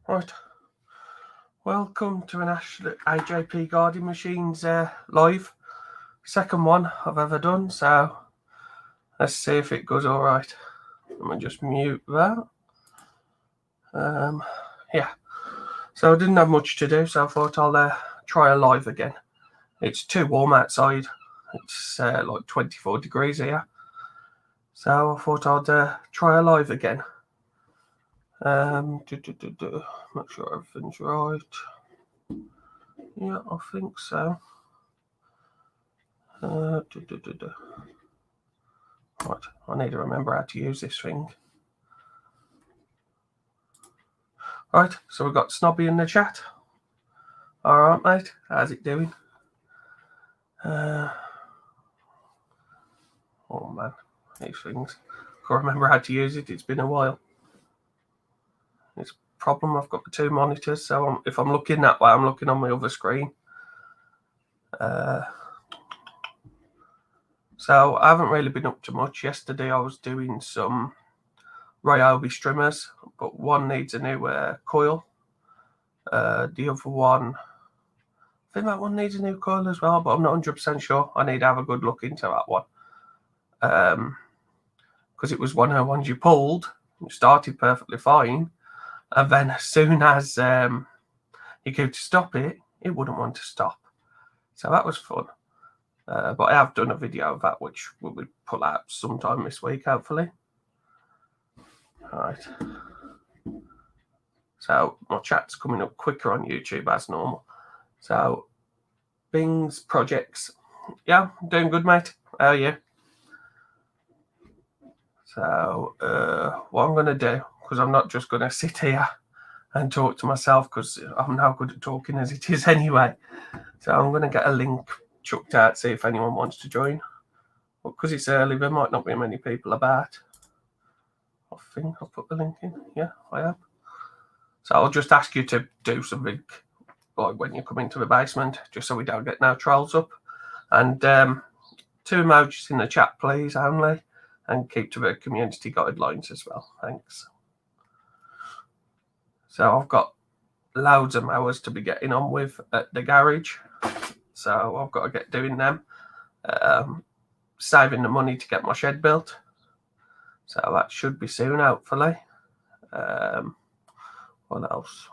Right, welcome to an AJP Guardian Machines live. Second one I've ever done, so let's see if it goes alright. Let me just mute that. Yeah, so I didn't have much to do, so I thought I'll try a live again. It's too warm outside, it's like 24 degrees here, so I thought I'd try a live again. Make sure everything's right. Yeah, I think so. Right, I need to remember how to use this thing. Right, so we've got Snobby in the chat. Alright, mate, how's it doing? Oh man, these things. Can't remember how to use it, it's been a while. It's a problem, I've got the two monitors, so if I'm looking that way, I'm looking on my other screen. So I haven't really been up to much. Yesterday I was doing some Ryobi streamers, but one needs a new coil. The other one, I think that one needs a new coil as well, but I'm not 100% sure. I need to have a good look into that one. Because it was one of the ones you pulled, it started perfectly fine, and then as soon as you go to stop it, it wouldn't want to stop. So that was fun. But I have done a video of that, which we'll pull out sometime this week, hopefully. Right. So my chat's coming up quicker on YouTube as normal. So Bing's projects. Yeah, doing good, mate. How are you? So what I'm going to do, because I'm not just going to sit here and talk to myself, because I'm no good at talking as it is anyway. So I'm going to get a link chucked out, see if anyone wants to join. But because it's early, there might not be many people about. I think I'll put the link in. Yeah, I have. So I'll just ask you to do something like when you come into the basement, just so we don't get no trolls up. And 2 emojis in the chat, please, only. And keep to the community guidelines as well. Thanks. So I've got loads of mowers to be getting on with at the garage. So I've got to get doing them. Saving the money to get my shed built. So that should be soon, hopefully. What else?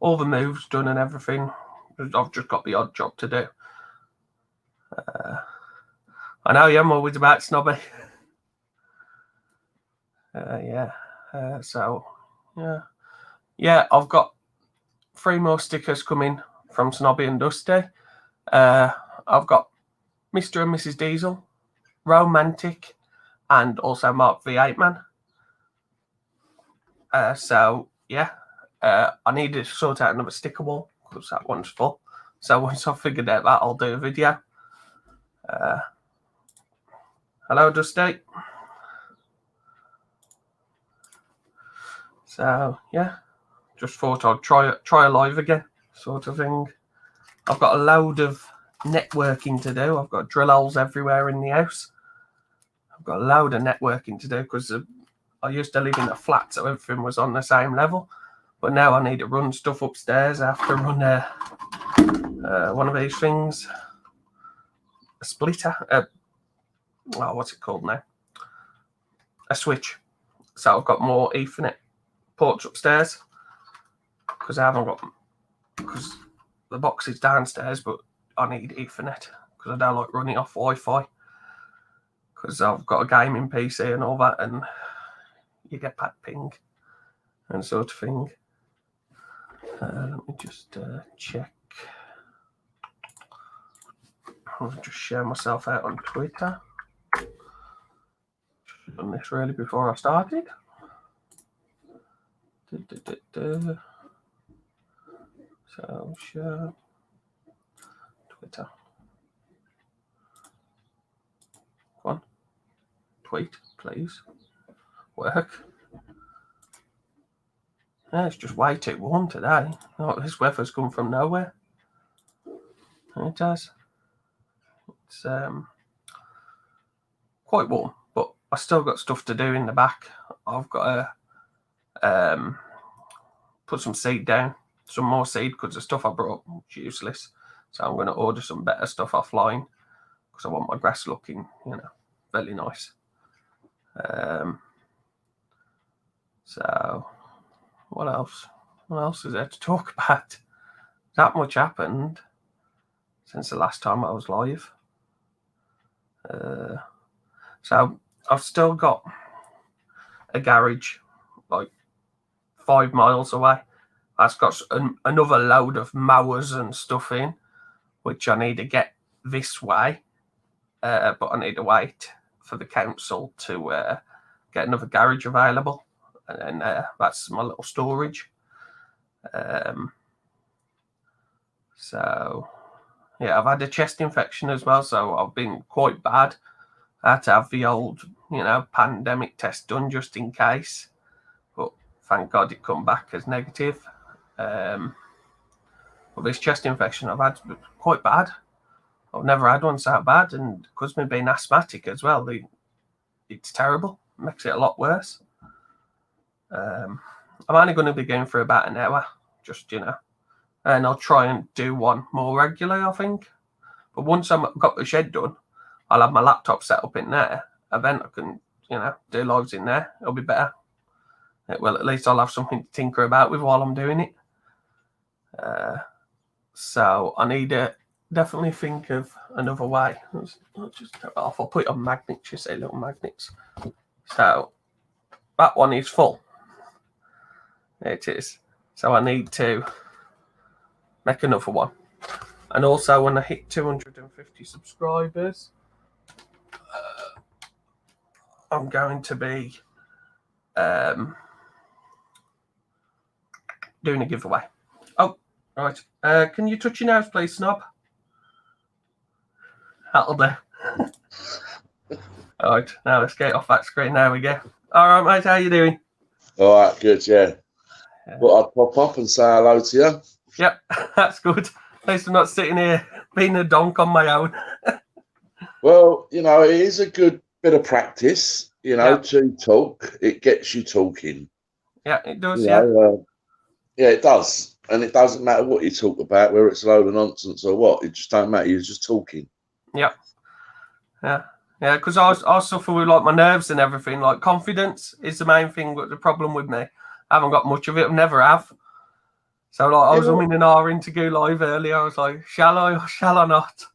All the moves done and everything. I've just got the odd job to do. I know I'm always about Snobby. So yeah, I've got 3 more stickers coming from Snobby and Dusty. I've got Mr. and Mrs. Diesel, Romantic, and also Mark the 8-Man. So yeah, I need to sort out another sticker wall because that one's full. So once I've figured out that, I'll do a video. Hello, Dusty. So yeah, just thought I'd try a live again, sort of thing. I've got a load of networking to do. I've got drill holes everywhere in the house. I've got a load of networking to do because I used to live in a flat, so everything was on the same level. But now I need to run stuff upstairs. I have to run one of these things, a splitter. What's it called now? A switch. So I've got more Ethernet ports upstairs because I haven't got them. Because the box is downstairs, but I need Ethernet because I don't like running off Wi-Fi. Because I've got a gaming PC and all that, and you get bad ping and sort of thing. Let me just check. I'll just share myself out on Twitter. Should have done this really before I started. So share Twitter. Come on. Tweet, please. Work. Yeah, it's just way too warm today. Oh, this weather's come from nowhere. It does. It's quite warm, but I still got stuff to do in the back. I've got to put some seed down, some more seed, because the stuff I brought was useless. So I'm going to order some better stuff offline because I want my grass looking, very nice. So what else? What else is there to talk about? That much happened since the last time I was live. So I've still got a garage like 5 miles away. That's got another load of mowers and stuff in, which I need to get this way. But I need to wait for the council to get another garage available. And then that's my little storage. So, yeah, I've had a chest infection as well, so I've been quite bad. I had to have the old, pandemic test done just in case. But thank God it come back as negative. But this chest infection I've had quite bad. I've never had one so bad, and because me being asthmatic as well, it's terrible. It makes it a lot worse. I'm only going to be going for about an hour, just, and I'll try and do one more regularly, I think. But once I've got the shed done, I'll have my laptop set up in there, and then I can, do lives in there. It'll be better. Well, at least I'll have something to tinker about with while I'm doing it. So I need to definitely think of another way. I'll just take it off. I'll put it on magnets, you see, little magnets. So that one is full. It is. So I need to make another one. And also when I hit 250 subscribers, I'm going to be doing a giveaway. Oh, right. Can you touch your nose, please, Snob? That'll do. All right, now let's get off that screen. There we go. All right, mate, how you doing? All right, good, yeah. Well, I'd pop up and say hello to you. Yep, that's good. At least I'm not sitting here being a donk on my own. Well, it is a good bit of practice, to talk. It gets you talking. Yeah, it does, yeah, it does. And it doesn't matter what you talk about, whether it's a load of nonsense or what. It just don't matter. You're just talking. Yeah. Yeah, because I suffer with like my nerves and everything. Like confidence is the main thing. But the problem with me, I haven't got much of it. I never have. So like I was umming and ahhing to go live earlier. I was like, shall I or shall I not?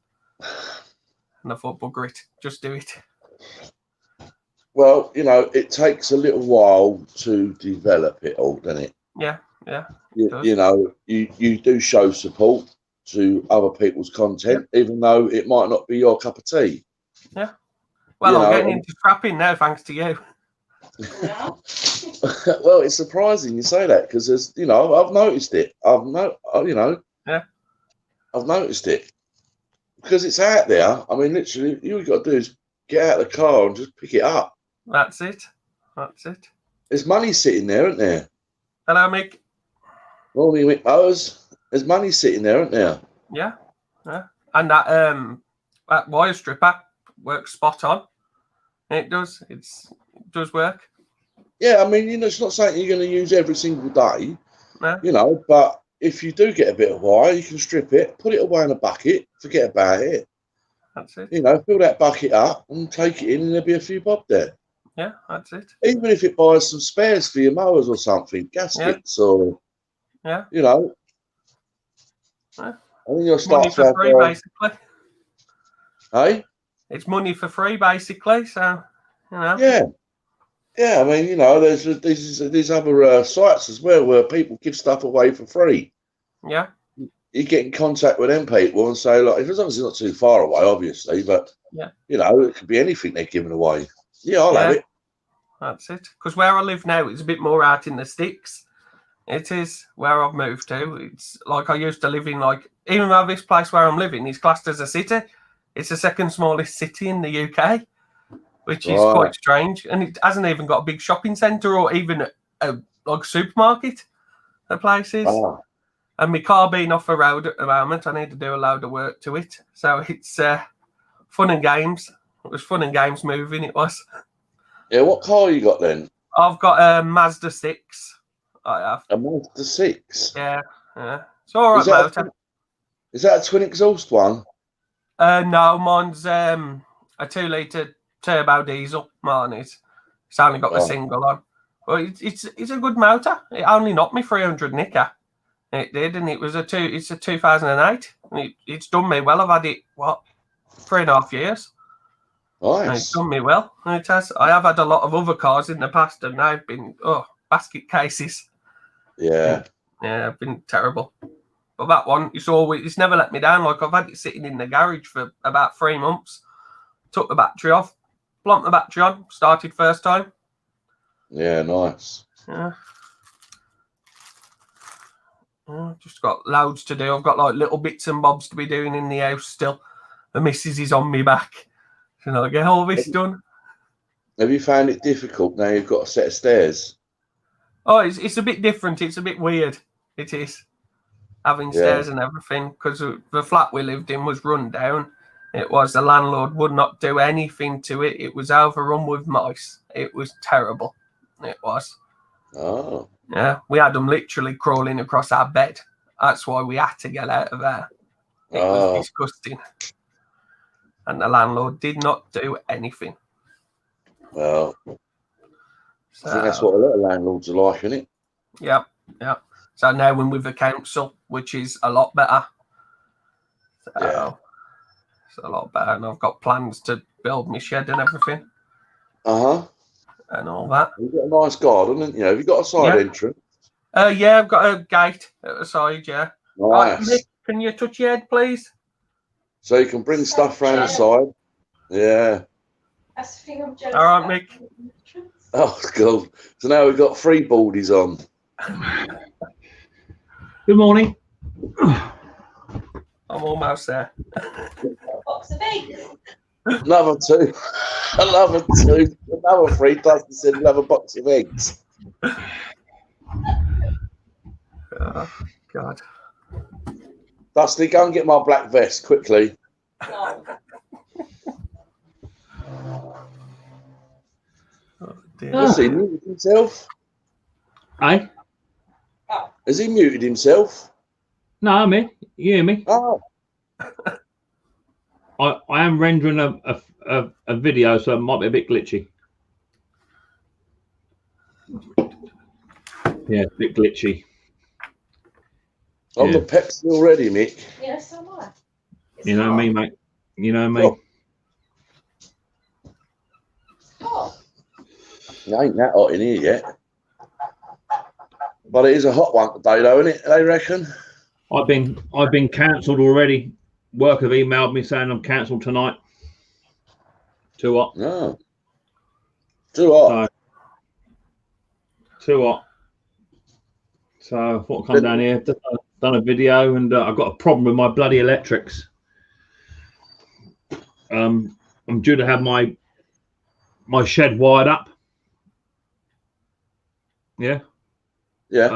And I thought, bugger it, just do it. Well, it takes a little while to develop it all, doesn't it? Yeah. You do show support to other people's content, even though it might not be your cup of tea. Yeah. Well, I'm getting into scrapping now, thanks to you. Well, it's surprising you say that because I've noticed it. I've noticed it because it's out there. I mean, literally, all you got to do is get out of the car and just pick it up. That's it. There's money sitting there, isn't there? Hello, Mick. Morning, Mick Mowers. There's money sitting there, isn't there? Yeah. And that wire stripper works spot on. It does. It does work. Yeah, I mean, it's not something you're going to use every single day. No. But if you do get a bit of wire, you can strip it, put it away in a bucket, forget about it. That's it. Fill that bucket up and take it in, and there'll be a few bob there. Yeah, that's it. Even if it buys some spares for your mowers or something, gaskets or, Yeah. I think you'll start money for free, basically. Hey? It's money for free, basically. So, Yeah. Yeah, I mean, there's these other sites as well where people give stuff away for free. Yeah. You get in contact with them people and say, like, as long as it's not too far away, obviously, but, it could be anything they're giving away. Yeah, I'll have it. That's it. Because where I live now, it's a bit more out in the sticks. It is where I've moved to. It's like I used to live in, like, even though this place where I'm living is classed as a city, it's the second smallest city in the UK, which is quite strange. And it hasn't even got a big shopping centre or even a supermarket at places. Oh. And my car being off the road at the moment, I need to do a load of work to it. So it's fun and games. It was fun and games moving, it was. Yeah, what car you got then? I've got a Mazda 6. I have. A Mazda 6? Yeah. It's all right motor. Is that a twin exhaust one? No, mine's a 2-litre turbo diesel. Mine is. It's only got the single on. But it's a good motor. It only knocked me 300 nicker. It did, and it's a 2008. It's done me well. I've had it 3.5 years. Nice. And it's done me well. It has. I have had a lot of other cars in the past, and they've been basket cases. Yeah. Yeah, been terrible. But that one, it's never let me down. Like, I've had it sitting in the garage for about 3 months. Took the battery off, plonked the battery on, started first time. Yeah, nice. Yeah. Just got loads to do. I've got like little bits and bobs to be doing in the house still. The missus is on me back. So I get all this done. Have you found it difficult now you've got a set of stairs? Oh, it's a bit different. It's a bit weird. It is. Having stairs and everything, because the flat we lived in was run down. It was, the landlord would not do anything to it. It was overrun with mice. It was terrible. It was. Oh. Yeah, we had them literally crawling across our bed. That's why we had to get out of there. It was disgusting. And the landlord did not do anything. Well, I think that's what a lot of landlords are like, isn't it? Yep. So now we're with the council, which is a lot better. So it's a lot better. And I've got plans to build my shed and everything. And all that. You've got a nice garden, haven't you? Have you got a side entrance? Yeah, I've got a gate at the side, yeah. Nice. Right, Nick, can you touch your head, please? So you can bring stuff round the side. Yeah. All right, Mick. Oh, cool. So now we've got 3 boardies on. Good morning. I'm almost there. Box of eggs. Another 2. Another 2. Another 3. Dustin said another box of eggs. Oh, God. Dusty, go and get my black vest quickly. No. Oh, dear. Has he muted himself? Hey? Has he muted himself? No, I'm here. You hear me? Oh. I am rendering a video, so it might be a bit glitchy. Yeah, a bit glitchy. I'm the Pepsi already, Mick. Yes, am I. You know me, mate. You know me. Oh. It ain't that hot in here yet. But it is a hot one today, though, isn't it? They reckon. I've been cancelled already. Work have emailed me saying I'm cancelled tonight. Too hot. No. Too hot. Too hot. So I thought I'd come down here, done a video, and I've got a problem with my bloody electrics. I'm due to have my shed wired up. Yeah. Yeah.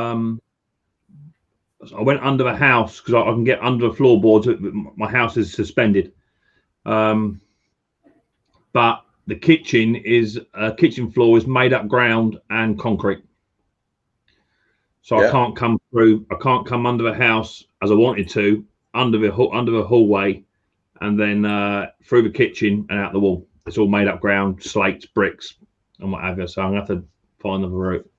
So I went under the house because I can get under the floorboards. My house is suspended. But the kitchen floor is made up ground and concrete. So I can't come through. I can't come under the house as I wanted to, under the hallway, and then through the kitchen and out the wall. It's all made up ground, slates, bricks, and what have you. So I'm gonna have to find another route.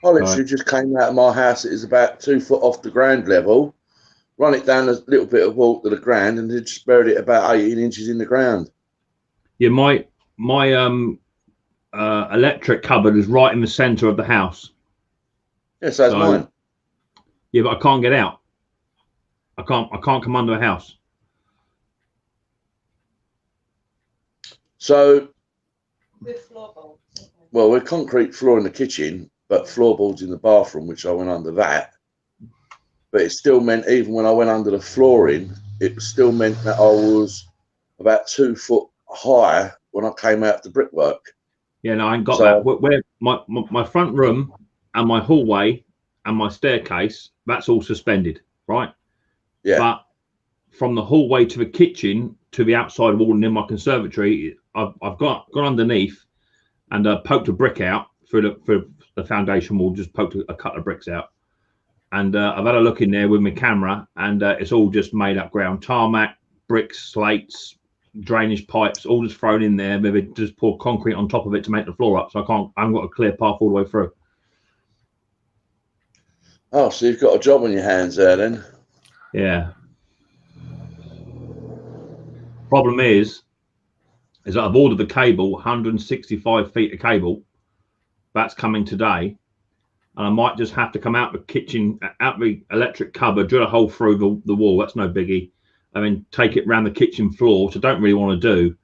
I literally just came out of my house. It is about 2 foot off the ground level. Run it down a little bit of walk to the ground, and then just buried it about 18 inches in the ground. Yeah, my electric cupboard is right in the centre of the house. Yes, that's mine. Yeah, but I can't get out. I can't come under the house. So, With floorboards. well, we're concrete floor in the kitchen, but floorboards in the bathroom, which I went under that. But it still meant, even when I went under the flooring, it still meant that I was about 2 foot high when I came out the brickwork. Yeah, no, I ain't got that. Where my front room and my hallway and my staircase, that's all suspended, right? Yeah. But from the hallway to the kitchen to the outside wall and in my conservatory, I've gone underneath and poked a brick out through the foundation wall, just poked a couple of bricks out. And I've had a look in there with my camera, and it's all just made up ground, tarmac, bricks, slates, drainage pipes, all just thrown in there. Maybe just pour concrete on top of it to make the floor up, so I haven't got a clear path all the way through. Oh, so you've got a job on your hands there then? Yeah. Problem is that I've ordered the cable, 165 feet of cable. That's coming today, and I might just have to come out the kitchen, out the electric cupboard, drill a hole through the wall. That's no biggie. I mean, take it around the kitchen floor, which I don't really want to do.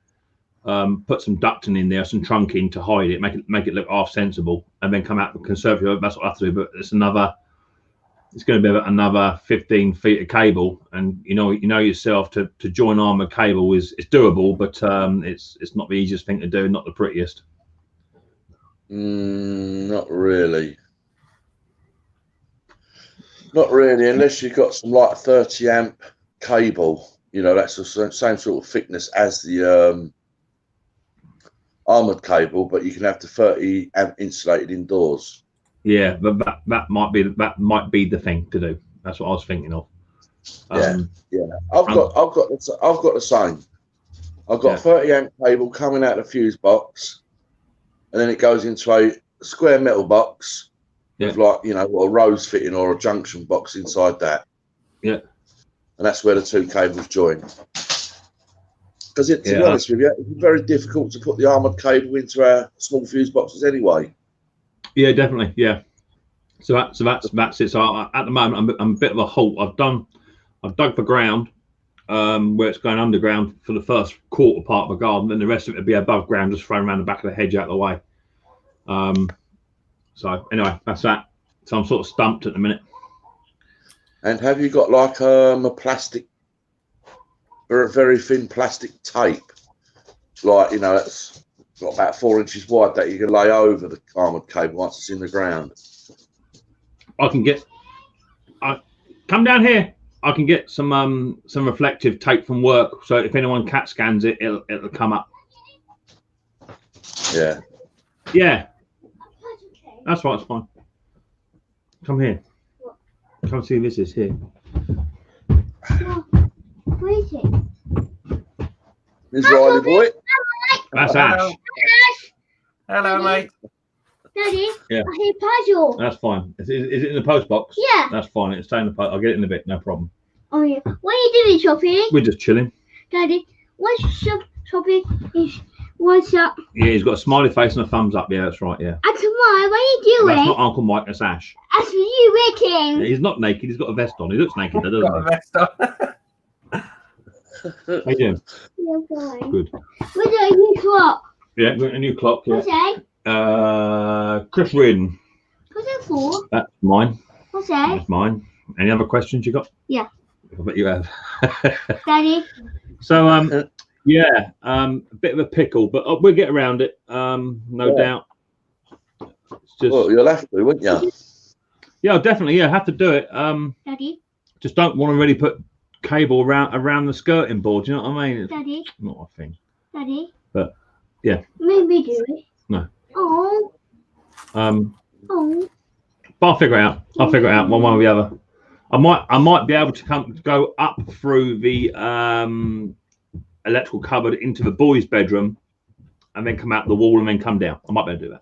Put some ducting in there, some trunking to hide it, make it look half sensible, and then come out the conservatory. That's what I have to do. But it's going to be about another 15 feet of cable, and you know yourself, to join armor cable is doable, but it's not the easiest thing to do, not the prettiest. Not really. Not really, unless you've got some like 30 amp cable. You know, that's the same sort of thickness as the armored cable, but you can have the 30 amp insulated indoors. Yeah, but that might be the thing to do. That's what I was thinking of. Yeah. I've got the same. I've got 30 amp cable coming out of the fuse box, and then it goes into a square metal box with, like, you know, a rose fitting or a junction box inside that. Yeah. And that's where the two cables join. Because to be honest with you, it's very difficult to put the armoured cable into our small fuse boxes anyway. Yeah, definitely. Yeah. So that's it. So at the moment, I'm a bit of a halt. I've dug the ground where it's going underground for the first quarter part of the garden, then the rest of it will be above ground, just thrown around the back of the hedge out of the way. So anyway, that's that. So I'm sort of stumped at the minute. And have you got like a plastic, or a very thin plastic tape, like, you know, that's got about 4 inches wide, that you can lay over the armoured cable once it's in the ground? I can get. Come down here. I can get some reflective tape from work, so if anyone CAT scans it, it'll come up. Yeah. Yeah. That's right. It's fine. Come here. Come see this is here. Where is it? This Riley boy. That's Ash. Hello, mate. Daddy, Yeah. I hear puzzle. That's fine. Is it in the post box? Yeah. That's fine. It's staying in the post. I'll get it in a bit. No problem. Oh yeah. What are you doing, shopping? We're just chilling. Daddy, what's shopping? What's up? Yeah, he's got a smiley face and a thumbs up. Yeah, that's right. Yeah. Uncle Mike, what are you doing? That's not Uncle Mike. That's Ash. That's for you, Yeah, Ricky. he's not naked. He's got a vest on. He looks naked, though, Got a doesn't vest on. he? How you doing? You're fine. Good. Where's the new clock? Yeah, got a new clock. Yeah. What's that? Chris Reardon. What's that for? That's mine. What's that? That's mine. Any other questions you got? Yeah. I bet you have. Daddy. So yeah, a bit of a pickle, but we'll get around it. No doubt. It's just, well, you'll have to, wouldn't you? yeah, definitely. Yeah, have to do it. Daddy. Just don't want to really put cable around the skirting board. You know what I mean? It's Daddy. not a thing. Daddy. But yeah. Maybe do it. No. Oh. Oh. But I'll figure it out. I'll figure it out one way or the other. I might be able to go up through the electrical cupboard into the boys' bedroom, and then come out the wall and then come down. I might be able to do that.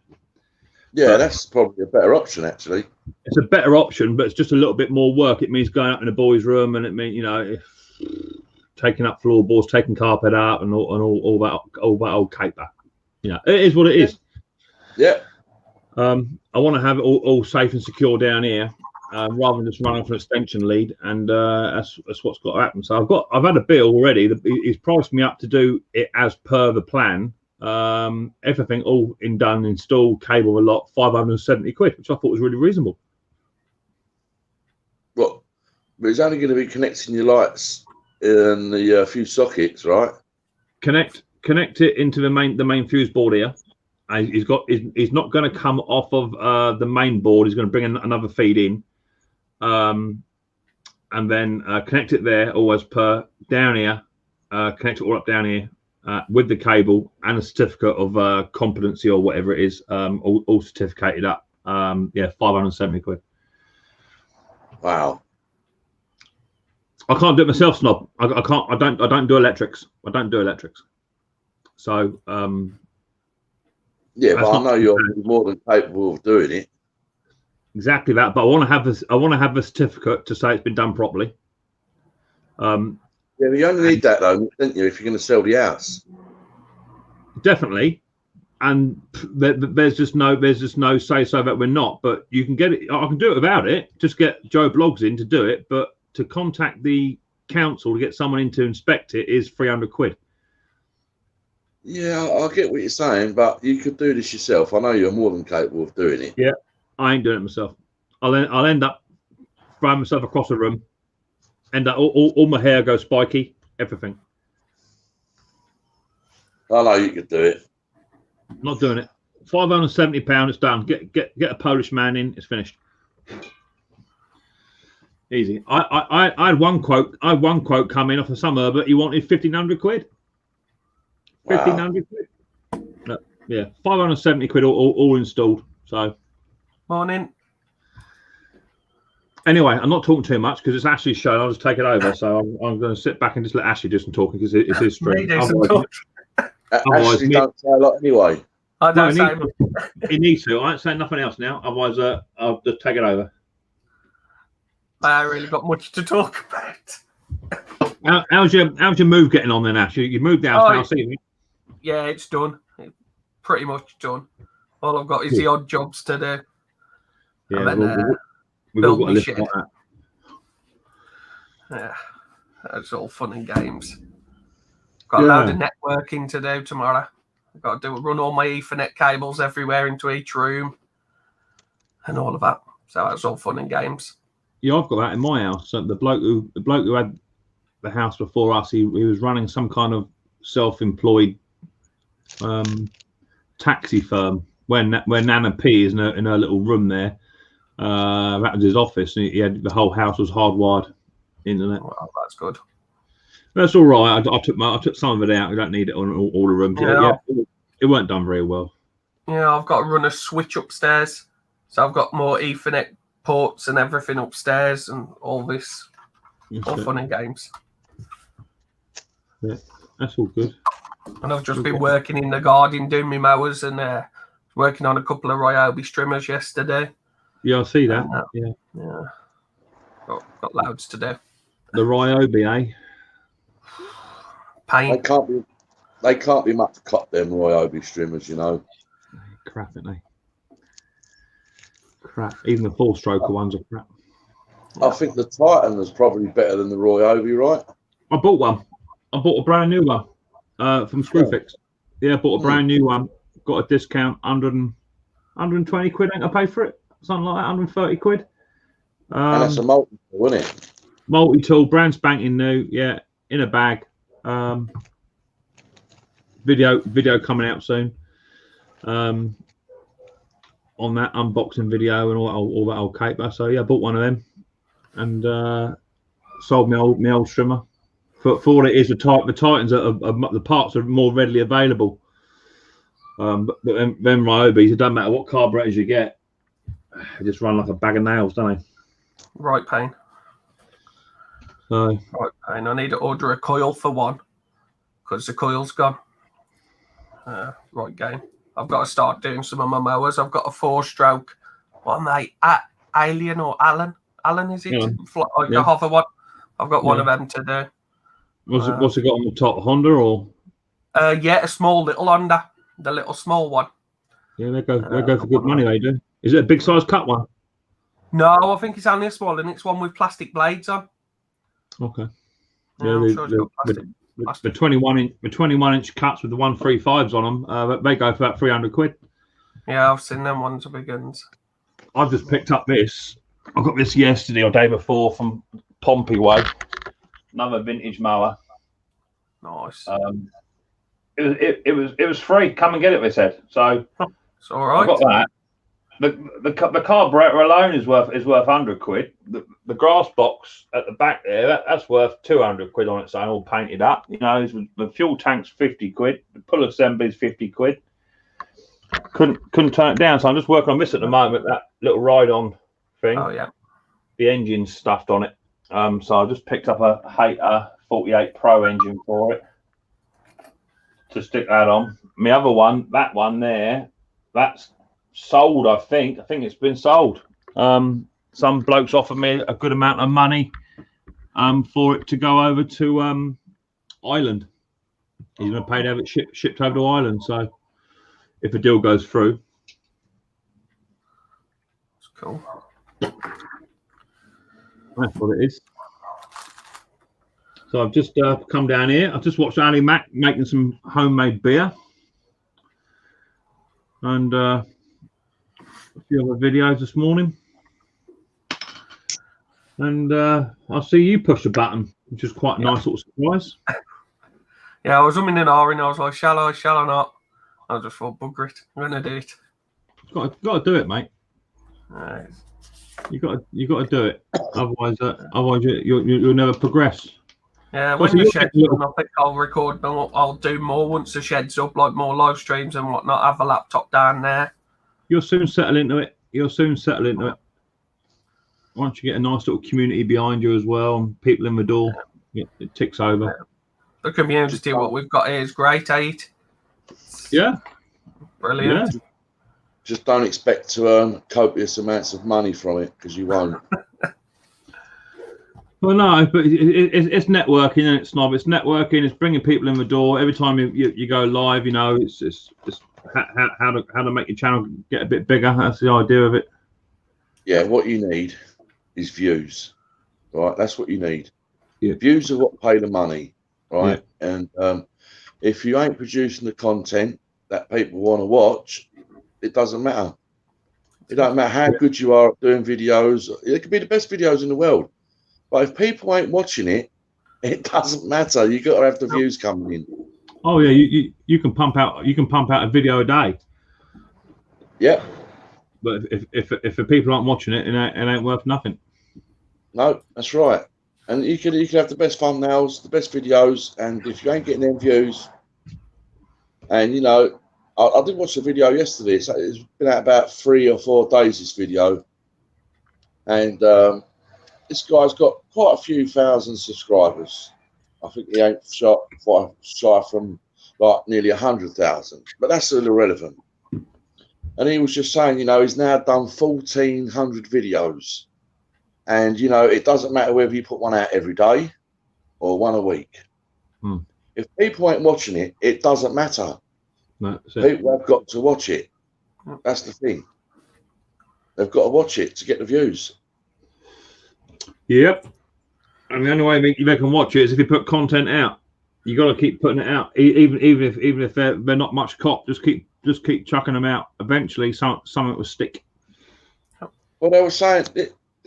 Yeah, that's probably a better option, actually. It's a better option, but it's just a little bit more work. It means going up in the boys' room, and it means, you know, taking up floorboards, taking carpet out, and all that old caper. You know, it is what it is. Yeah. I want to have it all safe and secure down here, rather than just running for an extension lead, and that's what's got to happen. So I've had a bill already. He's priced me up to do it as per the plan. Everything all done, installed, cable a lot, 570 quid, which I thought was really reasonable. Well, but it's only going to be connecting your lights in the few sockets, right? Connect it into the main fuse board here. He's not going to come off of the main board. He's going to bring another feed in, and then connect it there, all as per down here. Connect it all up down here. with the cable and a certificate of competency or whatever it is, all certificated up. Yeah, 570 quid. Wow. I can't do it myself, Snob. I can't. I don't do electrics. I don't do electrics. So Yeah, that's but I not know too you're bad. more than capable of doing it. Exactly that. But I want to have this. I want to have the certificate to say it's been done properly. Yeah, but you only need that though, don't you, if you're going to sell the house? Definitely. And there's just no say so that we're not. But you can get it. I can do it without it. Just get Joe Bloggs in to do it. But to contact the council to get someone in to inspect it is 300 quid. Yeah, I get what you're saying, but you could do this yourself. I know you're more than capable of doing it. Yeah, I ain't doing it myself. I'll end up throwing myself across the room. End up all my hair goes spiky. Everything. I know you could do it. Not doing it. £570. It's done. Get a Polish man in. It's finished. Easy. I had one quote. I had one quote come in off of some Herbert. He wanted 1,500 quid. Wow. 1,500 quid. No, yeah, 570 quid all installed. So Morning. anyway, I'm not talking too much because it's Ashley's show. And I'll just take it over. So I'm going to sit back and just let Ashley do some talking because it's his stream. Me do some talk. Ashley don't say a lot anyway. I don't No, say much. he needs to. I ain't saying nothing else now. Otherwise, I'll just take it over. I ain't really got much to talk about. How's your move getting on then, Ash? You moved out now. See, Yeah, it's done. It's pretty much done. All I've got is the odd jobs to do. yeah, And then, we've all build got a me list shed. like that. Yeah, that's all fun and games. Got a load of networking to do tomorrow. I've got to run all my Ethernet cables everywhere into each room and all of that. So that's all fun and games. Yeah, I've got that in my house. So the bloke who had the house before us, he was running some kind of self-employed taxi firm where Nana P is in her little room there. That was his office, and he had the whole house was hardwired internet. Well, that's good. That's all right. I took some of it out. We don't need it on all the rooms. Yeah. It weren't done very well. Yeah, I've got to run a switch upstairs. So I've got more Ethernet ports and everything upstairs and all this. All fun and games. Yeah, that's all good. And I've just been working in the garden doing my mowers and working on a couple of Ryobi trimmers yesterday. Yeah, I see that. Yeah. Got loads to do. The Ryobi, eh? Pain. They can't be much cut, them Ryobi streamers, you know. Crap, aren't they? Crap. Even the 4-stroker ones are crap. I think the Titan is probably better than the Ryobi, right? I bought one. I bought a brand new one from Screwfix. Yeah, I bought a brand new one. Got a discount, 120 quid. Ain't I pay for it? Something like that, 130 quid. And that's a multi-tool, isn't it? Multi-tool, brand spanking new. Yeah, in a bag. Video coming out soon. On that unboxing video and all that old caper. So yeah, I bought one of them and sold my old trimmer. For what it is, the Titans the parts are more readily available. But them Ryobis, it doesn't matter what carburetors you get, they just run like a bag of nails, don't they? Right pain. So Right pain. I need to order a coil for one because the coil's gone. Right game. I've got to start doing some of my mowers. I've got a 4-stroke. What am they? Alien or Alan? Alan, is it? Yeah. Like the hover one. I've got one of them to do. what's it got on the top? Honda or? Yeah, a small little Honda. The little small one. Yeah, they go for good money. They do. Is it a big size cut one? No, I think it's only a small, and it's one with plastic blades on. Okay. Yeah, I'm sure it's got plastic. The 21-inch cuts with the 135s on them, they go for about 300 quid. Yeah, I've seen them ones, the big ones. I've just picked up this. I got this yesterday or day before from Pompey Way. Another vintage mower. Nice. It was free. Come and get it, they said. So it's all right. I got that. the carburetor alone is worth £100. The grass box at the back there, that's worth £200 on its own, all painted up. You know, the fuel tank's £50. The pull assembly's £50. Couldn't turn it down. So I'm just working on this at the moment. That little ride-on thing. Oh yeah. The engine's stuffed on it. So I just picked up a Hater 48 Pro engine for it to stick that on. My other one, that one there, that's sold. I think it's been sold. Some blokes offered me a good amount of money for it to go over to Ireland. He's going to pay to have it shipped over to Ireland. So if a deal goes through, It's cool. that's what it is. So I've just come down here. I've just watched Ali Mac making some homemade beer, and a few other videos this morning. And I see you push the button, which is quite a nice little surprise. Yeah, I was umming and ahhing. I was like, shall I not? I just thought, bugger it. I'm gonna do it. Got to do it, mate. Right. You got to do it. Otherwise you'll never progress. Yeah, Well, when so the you're shed's getting- done, I think I'll record more. I'll do more once the shed's up, like more live streams and whatnot. Have a laptop down there. You'll soon settle into it. Once you get a nice little community behind you as well, and people in the door, it ticks over. The community, what we've got here is great, Yeah, brilliant. yeah. Just don't expect to earn copious amounts of money from it, because you won't. Well, no, but it's networking, and it's not. It's networking. It's bringing people in the door. Every time you go live, you know, it's how to make your channel get a bit bigger. That's the idea of it. Yeah, what you need is views, right? That's what you need. Yeah. Views are what pay the money, right? Yeah. And if you ain't producing the content that people want to watch, it doesn't matter. It don't matter how good you are at doing videos. It could be the best videos in the world, but if people ain't watching it, it doesn't matter. You got to have the views coming in. Oh yeah, you can pump out a video a day. Yeah. But if the people aren't watching it, it ain't worth nothing. No, that's right. And you could have the best thumbnails, the best videos, and if you ain't getting them views, and you know, I did watch the video yesterday. It's been out about 3 or 4 days, this video, and this guy's got quite a few thousand subscribers. I think he ain't shy from like nearly 100,000, but that's still irrelevant. And he was just saying, you know, he's now done 1,400 videos. And, you know, it doesn't matter whether you put one out every day or one a week. If people ain't watching it, it doesn't matter. No, people have got to watch it. That's the thing. They've got to watch it to get the views. Yep. And the only way you can watch it is if you put content out. You got to keep putting it out, even if they're not much cop. Just keep chucking them out. Eventually, something will stick. Well, they were saying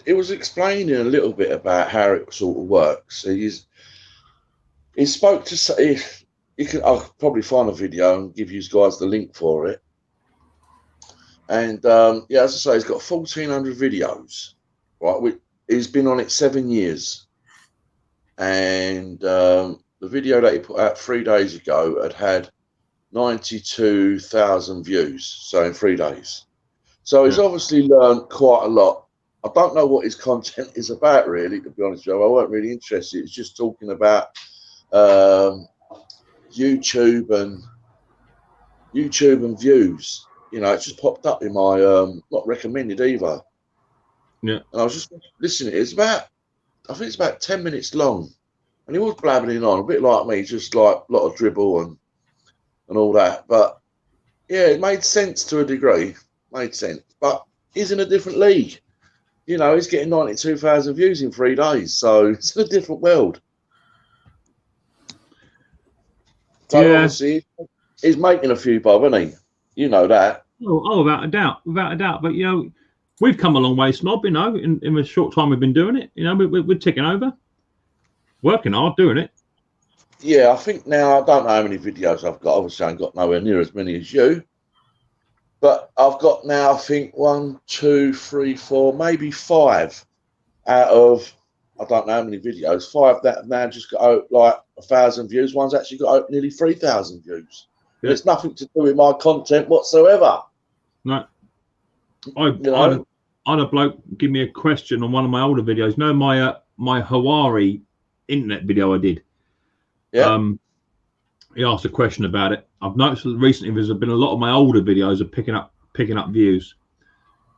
it was explaining a little bit about how it sort of works. He spoke to say I'll probably find a video and give you guys the link for it. And yeah, as I say, he's got 1,400 videos. Right, he's been on it 7 years, and the video that he put out 3 days ago had 92,000 views. So in 3 days, so he's obviously learned quite a lot. I don't know what his content is about, really, to be honest with you. I weren't really interested. It's just talking about YouTube and views. You know, it just popped up in my not recommended either. Yeah. And I was just listening. I think it's about 10 minutes long, and he was blabbering on a bit like me, just like a lot of dribble and all that. But yeah, it made sense to a degree. Made sense, but he's in a different league. You know, he's getting 92,000 views in 3 days, so it's a different world. So yeah. Obviously, he's making a few bob, isn't he? You know that. Oh, without a doubt. But you know, we've come a long way, Snob. You know, in the short time we've been doing it, you know, we're ticking over, working hard, doing it. Yeah, I think now I don't know how many videos I've got. Obviously, I ain't got nowhere near as many as you. But I've got now, I think 1, 2, 3, 4, maybe 5 out of, I don't know how many videos, 5 that have now just got like 1,000 views. One's actually got nearly 3,000 views. Yeah. It's nothing to do with my content whatsoever. No. I had a bloke give me a question on one of my older videos. No, my Hawaii internet video I did. Yeah. He asked a question about it. I've noticed that recently there's been a lot of my older videos are picking up views,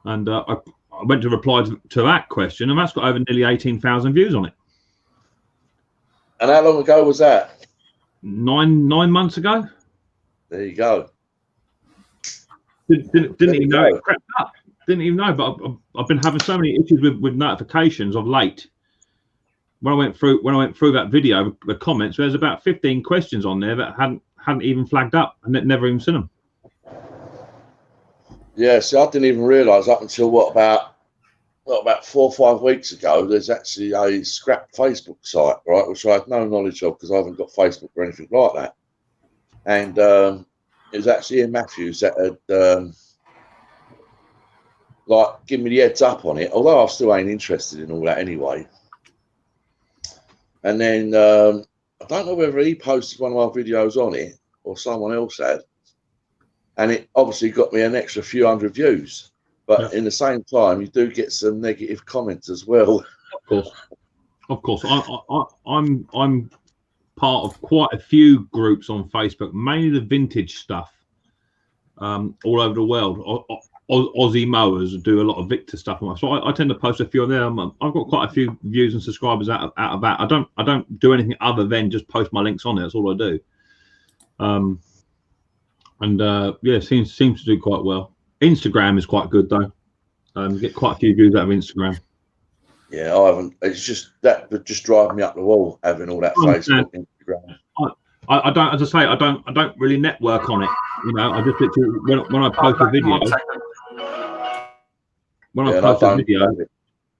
and I went to reply to that question, and that's got over nearly 18,000 views on it. And how long ago was that? 9 months ago. There you go. Didn't even know it crept up. Didn't even know, but I've been having so many issues with notifications of late. When I went through that video, the comments, there's about 15 questions on there that hadn't even flagged up, and never even seen them. Yeah, see, I didn't even realise up until about 4 or 5 weeks ago, there's actually a scrap Facebook site, right, which I had no knowledge of because I haven't got Facebook or anything like that. And it was actually Ian Matthews that had like given me the heads up on it, although I still ain't interested in all that anyway. And then I don't know whether he posted one of my videos on it or someone else had, and it obviously got me an extra few hundred views. But in the same time, you do get some negative comments as well. Of course. I'm part of quite a few groups on Facebook, mainly the vintage stuff, all over the world. Aussie mowers do a lot of Victor stuff, so I tend to post a few on there. I've got quite a few views and subscribers out of that. I don't do anything other than just post my links on there. That's all I do. Yeah, seems to do quite well. Instagram is quite good though. Get quite a few views out of Instagram. Yeah, I haven't. It's just that would just drive me up the wall having all that Facebook, Instagram. I don't, as I say, I don't really network on it. You know, I just literally when I post a video. When I post a video,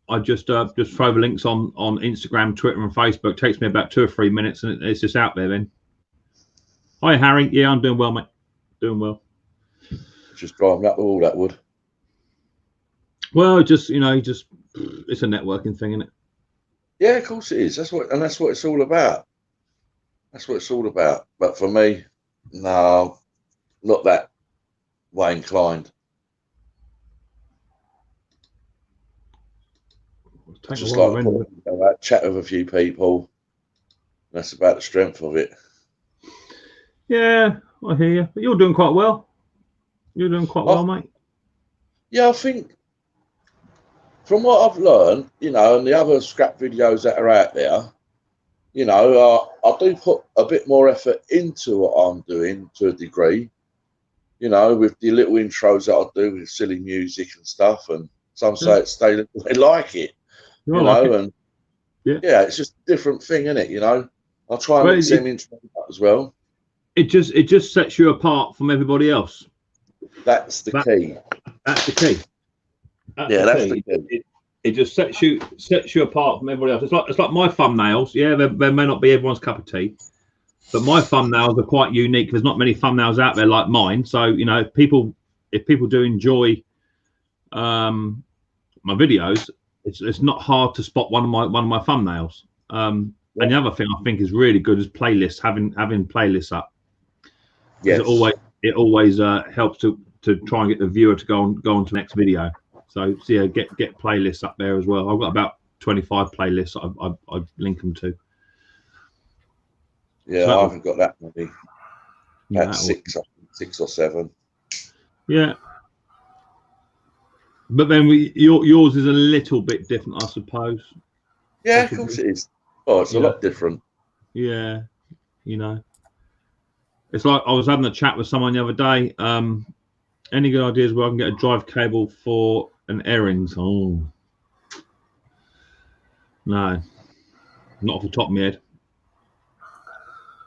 I just throw the links on Instagram, Twitter, and Facebook. It takes me about 2 or 3 minutes, and it's just out there then. Hi, Harry. Yeah, I'm doing well, mate. Doing well. Just drive me up the wall, that would. Well, just it's a networking thing, isn't it? Yeah, of course it is. That's what it's all about. That's what it's all about. But for me, no, not that way inclined. Just like chat with a few people. That's about the strength of it. Yeah, I hear you. But you're doing quite well. You're doing quite well, mate. Yeah, I think from what I've learned, and the other scrap videos that are out there, I do put a bit more effort into what I'm doing to a degree, with the little intros that I do with silly music and stuff. And some say they like it, and yeah, it's just a different thing, isn't it? I'll try and mix them into that as well. It just sets you apart from everybody else. That's the key. That's the key. That's the key. It just sets you apart from everybody else. It's like my thumbnails. Yeah, they may not be everyone's cup of tea, but my thumbnails are quite unique. There's not many thumbnails out there like mine. So if people do enjoy my videos, it's not hard to spot one of my thumbnails. And the other thing I think is really good is playlists. Having playlists up. Yes. It always helps to try and get the viewer to go on to the next video. So yeah, get playlists up there as well. I've got about 25 playlists I link them to. Yeah, so I haven't got that many. About 6 or 7. Yeah. But then yours is a little bit different, I suppose. Yeah, of course it is. Oh, it's a lot different. Yeah, it's like I was having a chat with someone the other day. Any good ideas where I can get a drive cable for an Airings? Oh, no, not off the top of my head.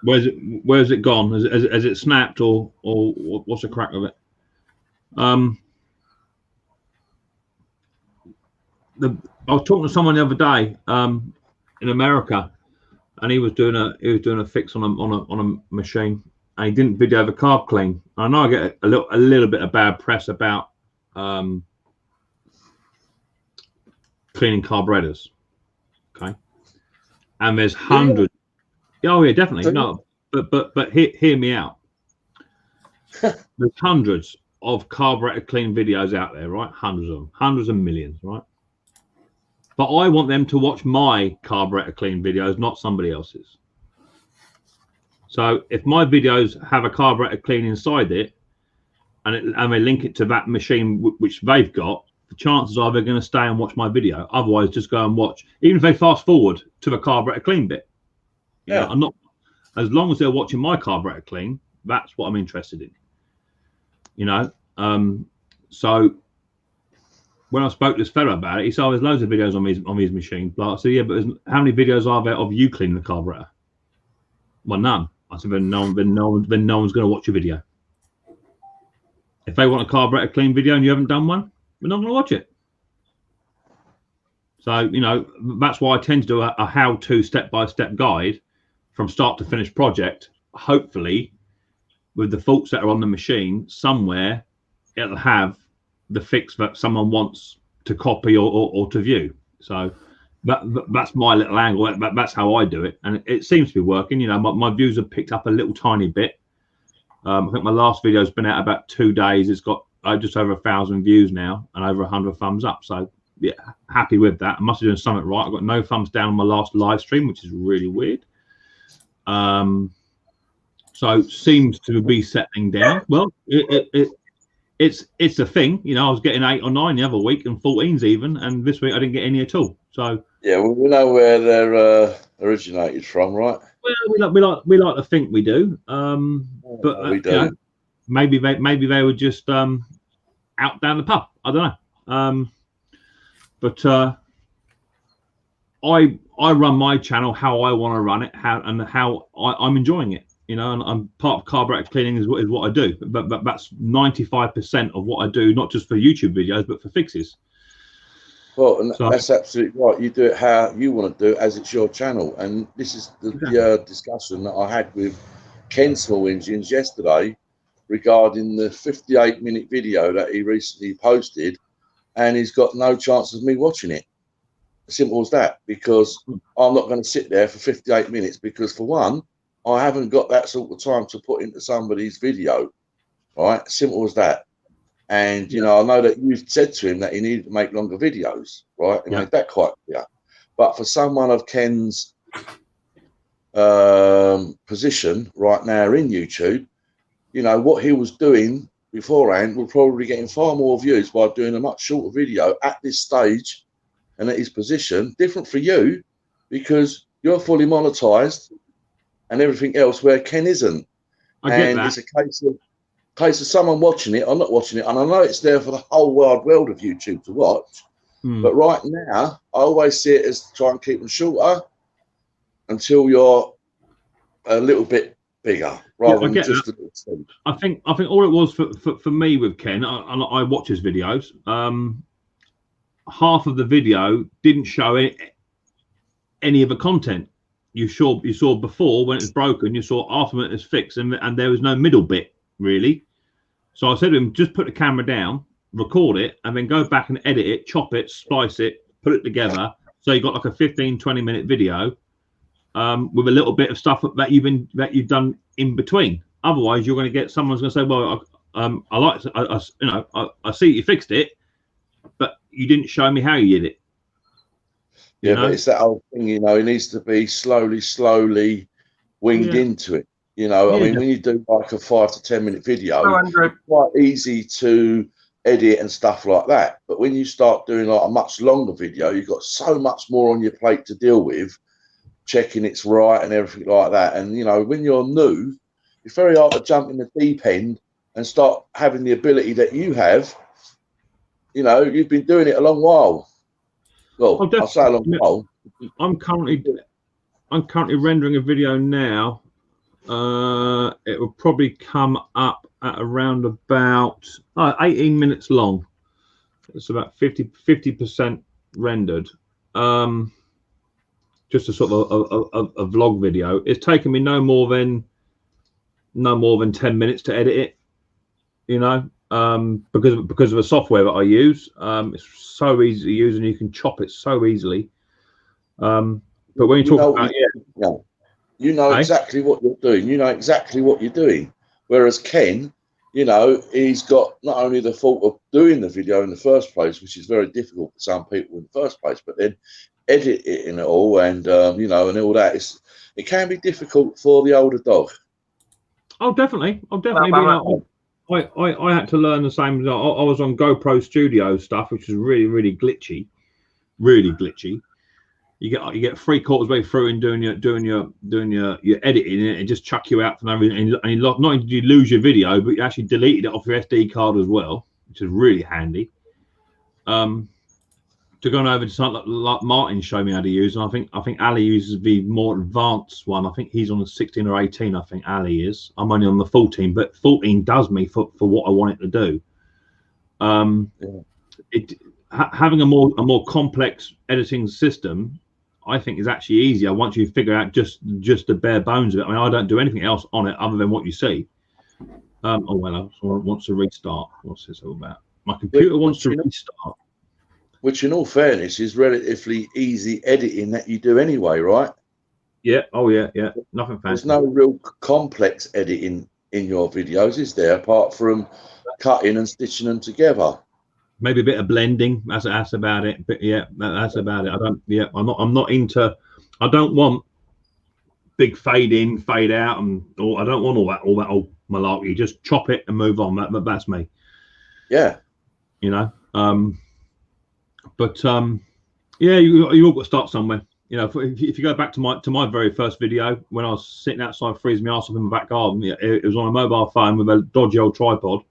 Where's it gone? Has it snapped or what's the crack of it? I was talking to someone the other day in America, and he was doing a fix on a machine, and he didn't video the carb clean. I know I get a little bit of bad press about cleaning carburetors. Okay, and there's hundreds. Oh yeah, definitely. No, but hear me out. There's hundreds of carburetor clean videos out there, right? Hundreds of them, hundreds of millions, right? But I want them to watch my carburetor clean videos, not somebody else's. So if my videos have a carburetor clean inside it, and they link it to that machine which they've got, the chances are they're going to stay and watch my video. Otherwise, just go and watch, even if they fast forward to the carburetor clean bit. You know, I'm not, as long as they're watching my carburetor clean, that's what I'm interested in. You know, so when I spoke to this fellow about it, he said, "Oh, there's loads of videos on his machine." But I said, "Yeah, but how many videos are there of you cleaning the carburetor?" Well, none. I said, "Then no one's going to watch your video. If they want a carburetor clean video and you haven't done one, we're not going to watch it." So, you know, that's why I tend to do a how-to step-by-step guide from start to finish project. Hopefully, with the faults that are on the machine, somewhere it'll have the fix that someone wants to copy or to view. So that's my little angle. That's how I do it, and it seems to be working. You know, my views have picked up a little tiny bit. I think my last video has been out about 2 days. It's got just over 1,000 views now and over 100 thumbs up. So yeah, happy with that. I must have done something right. I got no thumbs down on my last live stream, which is really weird. So seems to be settling down. Well, it's a thing. You know, I was getting 8 or 9 the other week and 14s even, and this week I didn't get any at all. So yeah, well, we know where they're originated from, right? Well, we like to think we do. But we do. You know, maybe they were just out down the pub. I don't know. But I run my channel how I want to run it, how I'm enjoying it. You know, and I'm part of carburetor cleaning is what I do. But that's 95% of what I do, not just for YouTube videos, but for fixes. Well, and that's absolutely right. You do it how you want to do it, as it's your channel. And this is the discussion that I had with Ken Small Engines yesterday regarding the 58-minute video that he recently posted, and he's got no chance of me watching it. Simple as that, because I'm not going to sit there for 58 minutes because, for one, I haven't got that sort of time to put into somebody's video, right? Simple as that. And, you know, I know that you've said to him that he needed to make longer videos, right? And made that quite clear. But for someone of Ken's position right now in YouTube, you know, what he was doing beforehand will probably be getting far more views by doing a much shorter video at this stage and at his position. Different for you because you're fully monetized and everything else, where Ken isn't. And it's a case of someone watching it or not watching it, and I know it's there for the whole wide world of YouTube to watch, but right now I always see it as try and keep them shorter until you're a little bit bigger, rather than just a little thing. I think all it was for me with Ken, I watch his videos. Half of the video didn't show any of the content. You saw before when it's broken, you saw after when it's fixed, and there was no middle bit really. So I said to him, just put the camera down, record it, and then go back and edit it, chop it, splice it, put it together. So you got like a 15-20 minute video with a little bit of stuff that you've done in between. Otherwise, you're going to get someone's going to say, "Well, I see you fixed it, but you didn't show me how you did it." Yeah, but it's that old thing, you know. It needs to be slowly winged into it. You know, I mean, when you do like a 5 to 10 minute video, it's quite easy to edit and stuff like that. But when you start doing like a much longer video, you've got so much more on your plate to deal with, checking it's right and everything like that. And, you know, when you're new, it's very hard to jump in the deep end and start having the ability that you have. You know, you've been doing it a long while. Well, I'll say a long while. I'm currently rendering a video now. It will probably come up at around about 18 minutes long. It's about 50% rendered. Just a sort of a vlog video. It's taken me no more than no more than 10 minutes to edit it, you know, because of the software that I use. It's so easy to use and you can chop it so easily. But when you talk about, you know exactly what you're doing. You know exactly what you're doing. Whereas Ken, you know, he's got not only the fault of doing the video in the first place, which is very difficult for some people in the first place, but then editing it all and, you know, and all that. It can be difficult for the older dog. Oh, definitely. I had to learn the same. I was on GoPro Studio stuff, which was really glitchy, really glitchy. You get 3/4 way through and doing your editing, and it just chuck you out for no reason. And not only did you lose your video, but you actually deleted it off your SD card as well, which is really handy. To go over to something like Martin showed me how to use, and I think Ali uses the more advanced one. I think he's on the 16 or 18. I think Ali is. I'm only on the 14, but 14 does me for what I want it to do. Having a more complex editing system, I think, is actually easier once you figure out just the bare bones of it. I mean, I don't do anything else on it other than what you see. Oh well, someone wants to restart. What's this all about? My computer wants to restart. Which, in all fairness, is relatively easy editing that you do anyway, right? Yeah. Oh yeah. Nothing fancy. There's no real complex editing in your videos, is there? Apart from cutting and stitching them together. Maybe a bit of blending. That's about it. But yeah, that's about it. I'm not into. I don't want big fade in, fade out, and I don't want all that old malarkey. Just chop it and move on. That's me. Yeah. You know. Yeah, you all got to start somewhere. You know, if you go back to my very first video when I was sitting outside freezing my ass off in my back garden, it was on a mobile phone with a dodgy old tripod.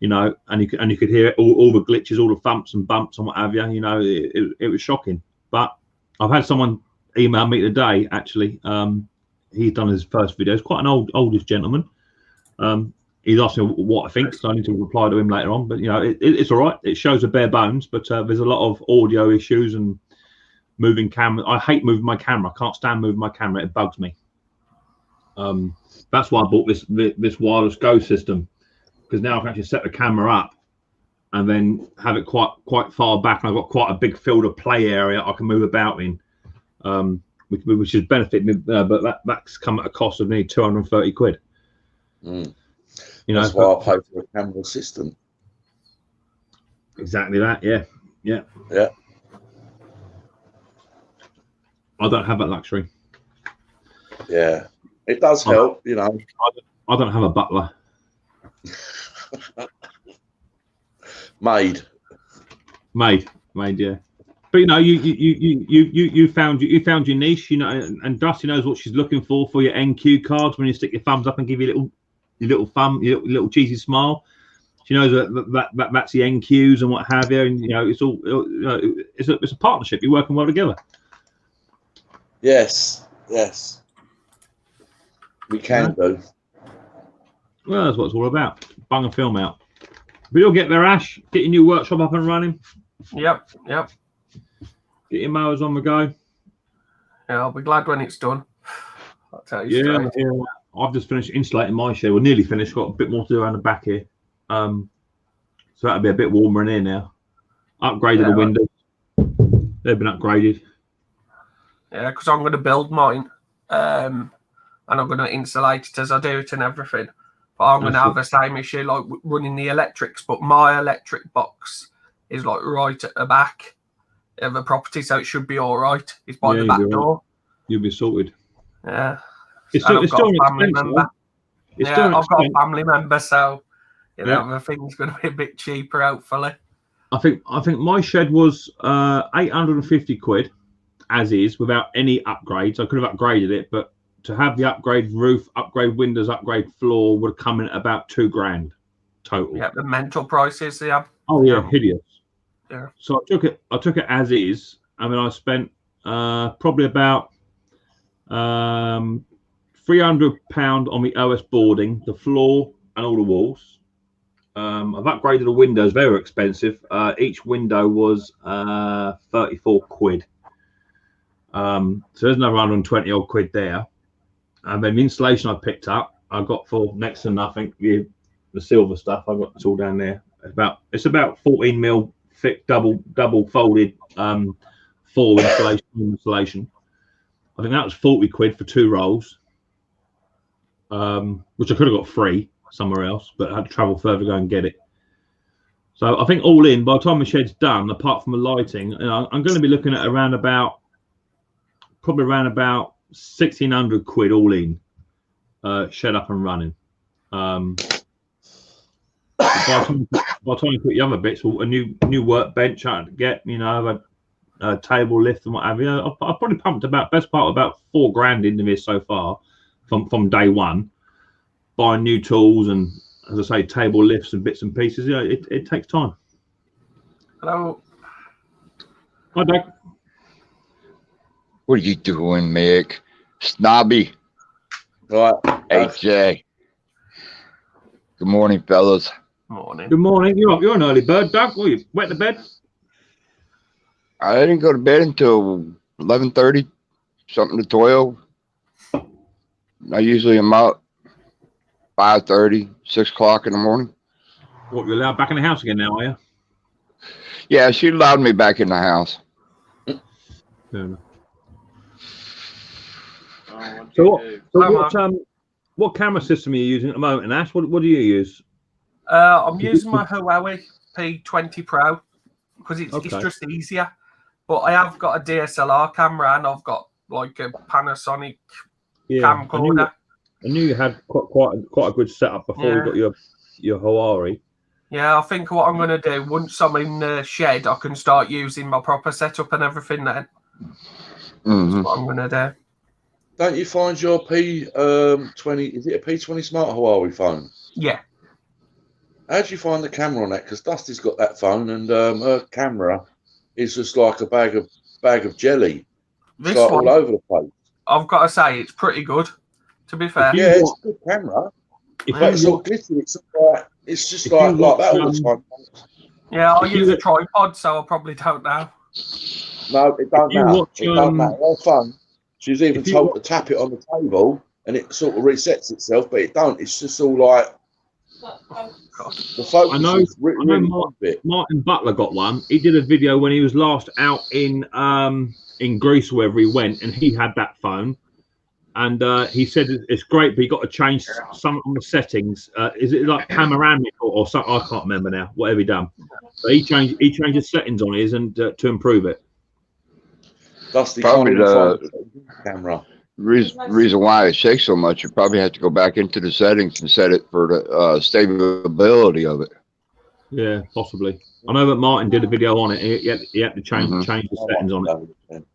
You know, and you could hear all the glitches, all the thumps and bumps and what have you. You know, it was shocking. But I've had someone email me today. Actually, he's done his first video. It's quite an oldish gentleman. He's asked me what I think, so I need to reply to him later on. But you know, it's all right. It shows the bare bones, but there's a lot of audio issues and moving camera. I hate moving my camera. I can't stand moving my camera. It bugs me. That's why I bought this wireless Go system, because now I can actually set the camera up and then have it quite far back, and I've got quite a big field of play area I can move about in, which has benefited me. But that's come at a cost of nearly 230 quid. You know, that's why I pay for a camera system. Exactly that. Yeah. I don't have that luxury. Yeah, it does help. You know, I don't have a butler. Maid, yeah. But you know, you found your niche. You know, and Dusty knows what she's looking for your NQ cards when you stick your thumbs up and give your little cheesy smile. She knows that's the NQs and what have you. And you know, it's a partnership. You're working well together. Yes, we can do. Well, that's what it's all about. Bung a film out. But you'll get there, Ash. Get your new workshop up and running. Yep. Get your mowers on the go. Yeah, I'll be glad when it's done. I'll tell you straight. Yeah. I've just finished insulating my shed. Well, nearly finished. Got a bit more to do around the back here. So that'll be a bit warmer in here now. Upgraded the windows. They've been upgraded. Yeah, because I'm going to build mine. And I'm going to insulate it as I do it and everything. But I'm going to have the same issue like running the electrics. But my electric box is like right at the back of the property, so it should be all right. It's by the back door. You'll be sorted. Yeah. It's still a family member. I've got a family member, so you know the thing's going to be a bit cheaper, hopefully. I think my shed was 850 quid as is without any upgrades. I could have upgraded it, but to have the upgrade roof, upgrade windows, upgrade floor would come in at about $2,000 total. Yeah, the mental prices they have. Oh yeah, hideous. Yeah. So I took it as is. I mean, I spent probably about £300 on the OS boarding, the floor, and all the walls. I've upgraded the windows. They were expensive. Each window was 34 quid. So there's another 120 odd quid there. And then the insulation I picked up I got for next to nothing. The silver stuff I got, it's all down there. It's about 14 mil thick, double folded full insulation. I think that was 40 quid for 2 rolls, which I could have got free somewhere else, but I had to travel further to go and get it. So I think all in, by the time the shed's done, apart from the lighting, I'm going to be looking at probably around about 1,600 quid all in, shed up and running. By the time you put the other bits, a new workbench I had to get, a table lift and what have you. I've probably pumped best part about 4 grand into this so far from day one, buying new tools and, as I say, table lifts and bits and pieces. It takes time. Hello. Hi, Doug. What are you doing, Mick? Snobby. Right. AJ. Good morning, fellas. Morning. Good morning. You're an early bird, Doug. Well, you wet the bed? I didn't go to bed until 11:30, something to 12. I usually am out 5:30, 6 o'clock in the morning. What, you're allowed back in the house again now, are you? Yeah, she allowed me back in the house. Fair enough. What camera system are you using at the moment, Ash? What do you use? I'm using my Huawei P20 Pro because it's just easier. But I have got a DSLR camera and I've got like a Panasonic camcorder. I knew you had quite a good setup before you got your Huawei. Yeah, I think what I'm going to do, once I'm in the shed, I can start using my proper setup and everything then. That's what I'm going to do. Don't you find your P20, is it a P20 Smart Huawei phone? Yeah. How do you find the camera on that? Because Dusty's got that phone and her camera is just like a bag of jelly. This it's like one, all over the place. I've got to say, it's pretty good, to be fair. Yeah, it's a good camera. But it's all glittery. It's just like that all the time. Yeah, I use a tripod, so I probably don't know. No, it don't matter. It don't matter. Her phone, she's even told to tap it on the table and it sort of resets itself, but it don't. It's just all like the focus. I know Martin Butler got one. He did a video when he was last out in Greece, wherever he went, and he had that phone. And he said it's great, but you got to change some of the settings. Is it like panoramic or something? I can't remember now. Whatever he done, but he changed the settings on his and to improve it. Dusty probably the camera. Reason why it shakes so much, you probably have to go back into the settings and set it for the stability of it. Yeah, possibly. I know that Martin did a video on it. He had to change the settings on it.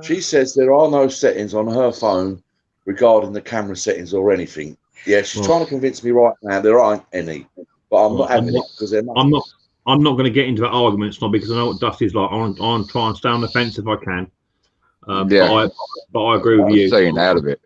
She says there are no settings on her phone regarding the camera settings or anything. Yeah, she's trying to convince me right now there aren't any, but I'm not having it because they're not. I'm not going to get into that argument, Snobby, because I know what Dusty's like. I'm trying to stay on the fence if I can. But I agree with you. Staying out of it.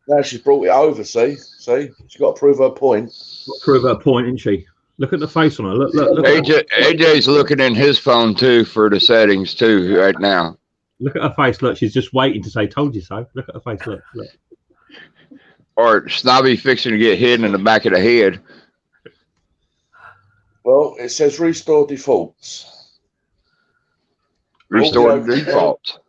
Now she's brought it over. See, she's got to prove her point. Prove her point, isn't she? Look at the face on her. Look. AJ's looking in his phone too for the settings too right now. Look at her face. Look, she's just waiting to say, "Told you so." Look at her face. Look. Or Snobby fixing to get hit in the back of the head. Well, it says restore defaults. Restore defaults.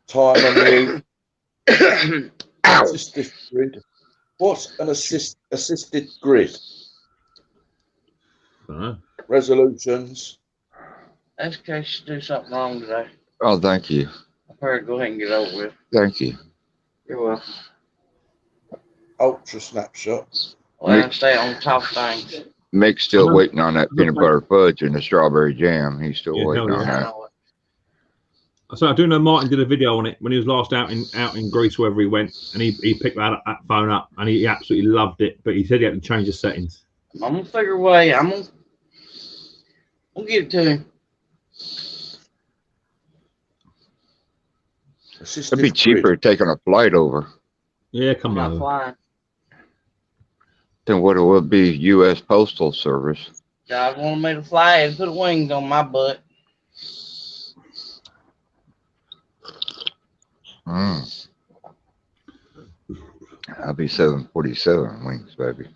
Time on the assisted grid. What's an assisted grid? Resolutions. That's in case you do something wrong today. Oh, thank you. I better go ahead and get over with. Thank you. You're welcome. Ultra snapshots. Well, I stay on top of things. Mick's still waiting on that peanut butter fudge and the strawberry jam. He's still waiting on that. So I do know Martin did a video on it when he was last out in Greece, wherever he went, and he picked that phone up and he absolutely loved it. But he said he had to change the settings. I'm gonna figure a way. I'm gonna get it to him. It'd be cheaper taking a flight over. Yeah, come on. Flying. Than what it would be U.S. Postal Service. God wanted me to fly and put wings on my butt. I'll be 747 wings, baby.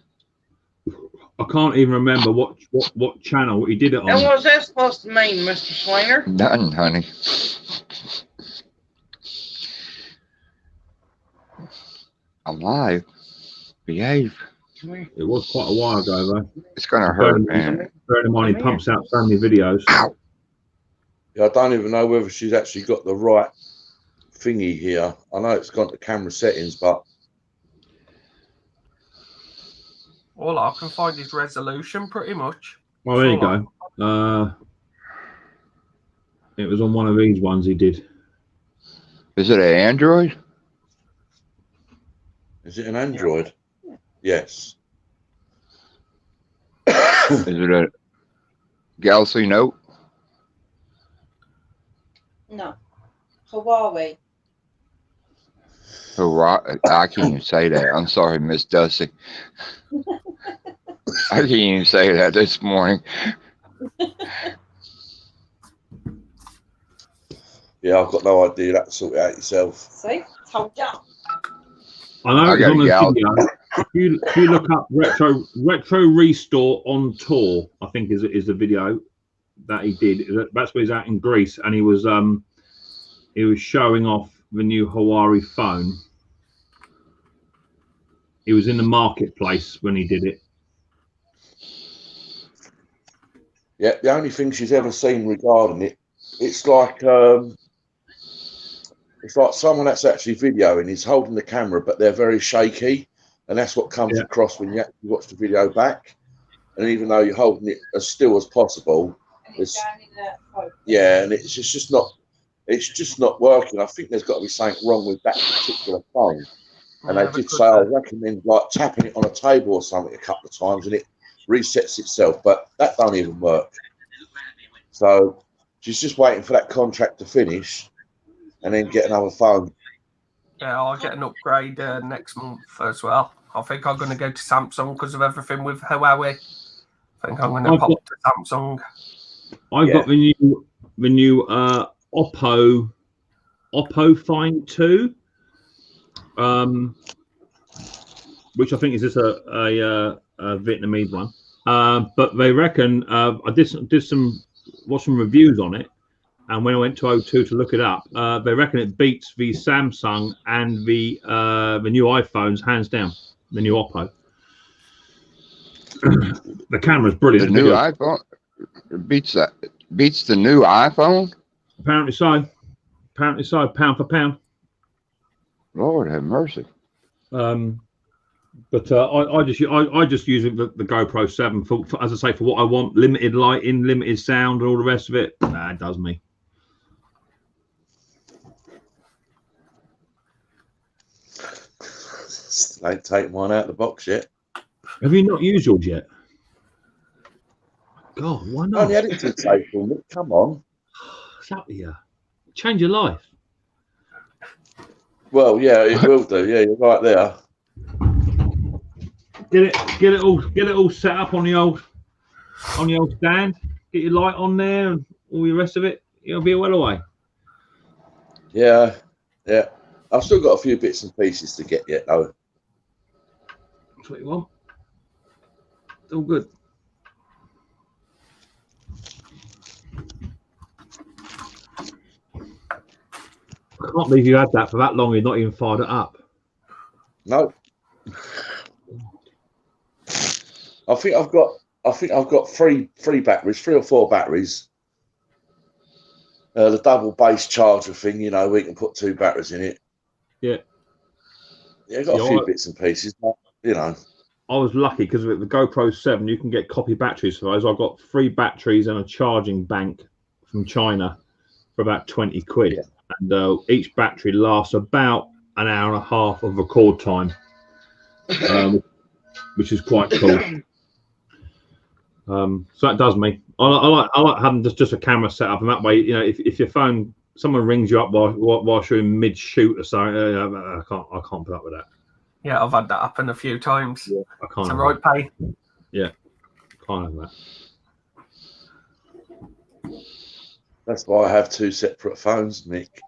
I can't even remember what channel he did it And on. what's that supposed to mean, Mr. Swinger? Nothing, honey. I'm live. Behave. Come here. It was quite a while ago, though. It's gonna hurt, man. Bearing in mind, he pumps out so many videos. Ow. Yeah, I don't even know whether she's actually got the right thingy here. I know it's gone to camera settings, but all I can find is resolution, pretty much. Well, there you go. It was on one of these ones he did. Is it an Android? is it an Android? Yes. Is it a Galaxy Note? No. Hawaii. Hurrah. I can't even say that. I'm sorry, Miss Dusty. I can't even say that this morning. Yeah, I've got no idea. That sort it out yourself. See? Told ya. I know I it's got on a the gal- video. If you look up retro restore on tour, I think is the video that he did. That's where he's out in Greece, and he was showing off the new Huawei phone. He was in the marketplace when he did it. Yeah, the only thing she's ever seen regarding it, it's like someone that's actually videoing is holding the camera, but they're very shaky, and that's what comes across when you actually watch the video back. And even though you're holding it as still as possible, it's and it's just not working. I think there's got to be something wrong with that particular phone. And they did say I recommend like tapping it on a table or something a couple of times, and it resets itself, but that don't even work. So she's just waiting for that contract to finish and then get another phone. Yeah, I'll get an upgrade next month as well. I think I'm going to go to Samsung because of everything with Huawei. I think I'm going to pop to Samsung. I've got the new Oppo Find 2, which I think is just a Vietnamese one. But they reckon I watched some reviews on it, and when I went to O2 to look it up, they reckon it beats the Samsung and the new iPhones hands down. The new Oppo. The camera's brilliant. The new iPhone beats the new iPhone. Apparently so. Pound for pound. Lord have mercy. But I just use the GoPro 7 for, as I say, for what I want: limited lighting, limited sound, and all the rest of it. Nah, it does me. Still ain't taken one out of the box yet. Have you not used yours yet? God, why not? Only had it since April, Nick. Come on. What's up with you? Change your life. Well, yeah, it will do. Yeah, you're right there. Get it all set up on the old stand. Get your light on there and all the rest of it. You'll be well away. Yeah. I've still got a few bits and pieces to get yet, though. That's what you want. It's all good. I can't believe you had that for that long. You've not even fired it up. No. I think I've got three batteries, 3 or 4 batteries. The double base charger thing, you know, we can put 2 batteries in it. Yeah. Yeah, got a few bits and pieces, but, you know. I was lucky because with the GoPro 7, you can get copy batteries for those. I got 3 batteries and a charging bank from China for about 20 quid. Yeah. And each battery lasts about an hour and a half of record time, which is quite cool. So that does me. I like having just a camera set up, and that way, you know, if your phone, someone rings you up while you're in mid shoot or something, I can't put up with that. Yeah, I've had that happen a few times. Yeah, I can't. It's a right pain. Yeah, can't have that. That's why I have 2 separate phones, Nick.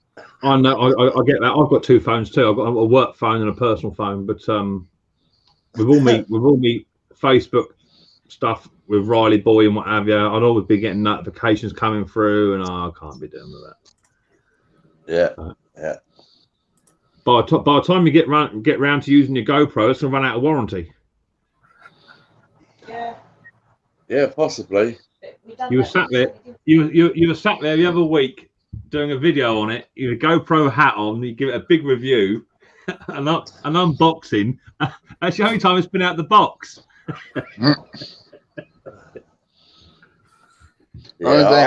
I know. I get that. I've got two phones too. I've got a work phone and a personal phone. But with all me Facebook stuff with Riley Boy and what have you, I'd always be getting notifications coming through, and I can't be doing with that. Yeah. By the time you get round to using your GoPro, it's gonna run out of warranty. Yeah, possibly. You were sat there. You were sat there the other week doing a video on it. You had a GoPro hat on. You give it a big review, an unboxing. That's the only time it's been out of the box. Only thing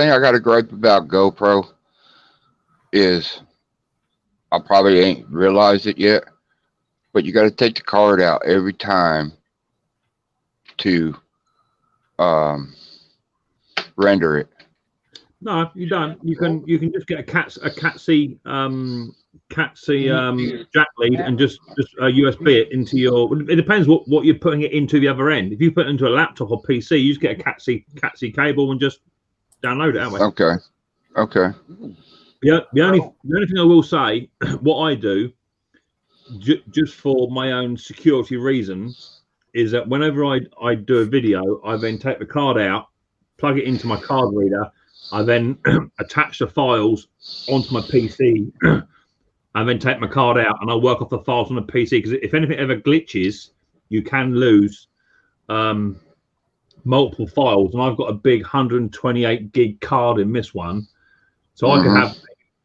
I got a gripe about GoPro is I probably ain't realized it yet, but you got to take the card out every time to render it. No, you don't. You can just get a CAT-C jack lead and just USB it into your. It depends what you're putting it into the other end. If you put it into a laptop or PC, you just get a CAT-C cable and just download it that way. Okay. Yeah. The only thing I will say, what I do, just for my own security reasons, is that whenever I do a video, I then take the card out, plug it into my card reader. I then attach the files onto my PC and then take my card out and I work off the files on the PC, because if anything ever glitches, you can lose multiple files. And I've got a big 128 gig card in this one. So I can have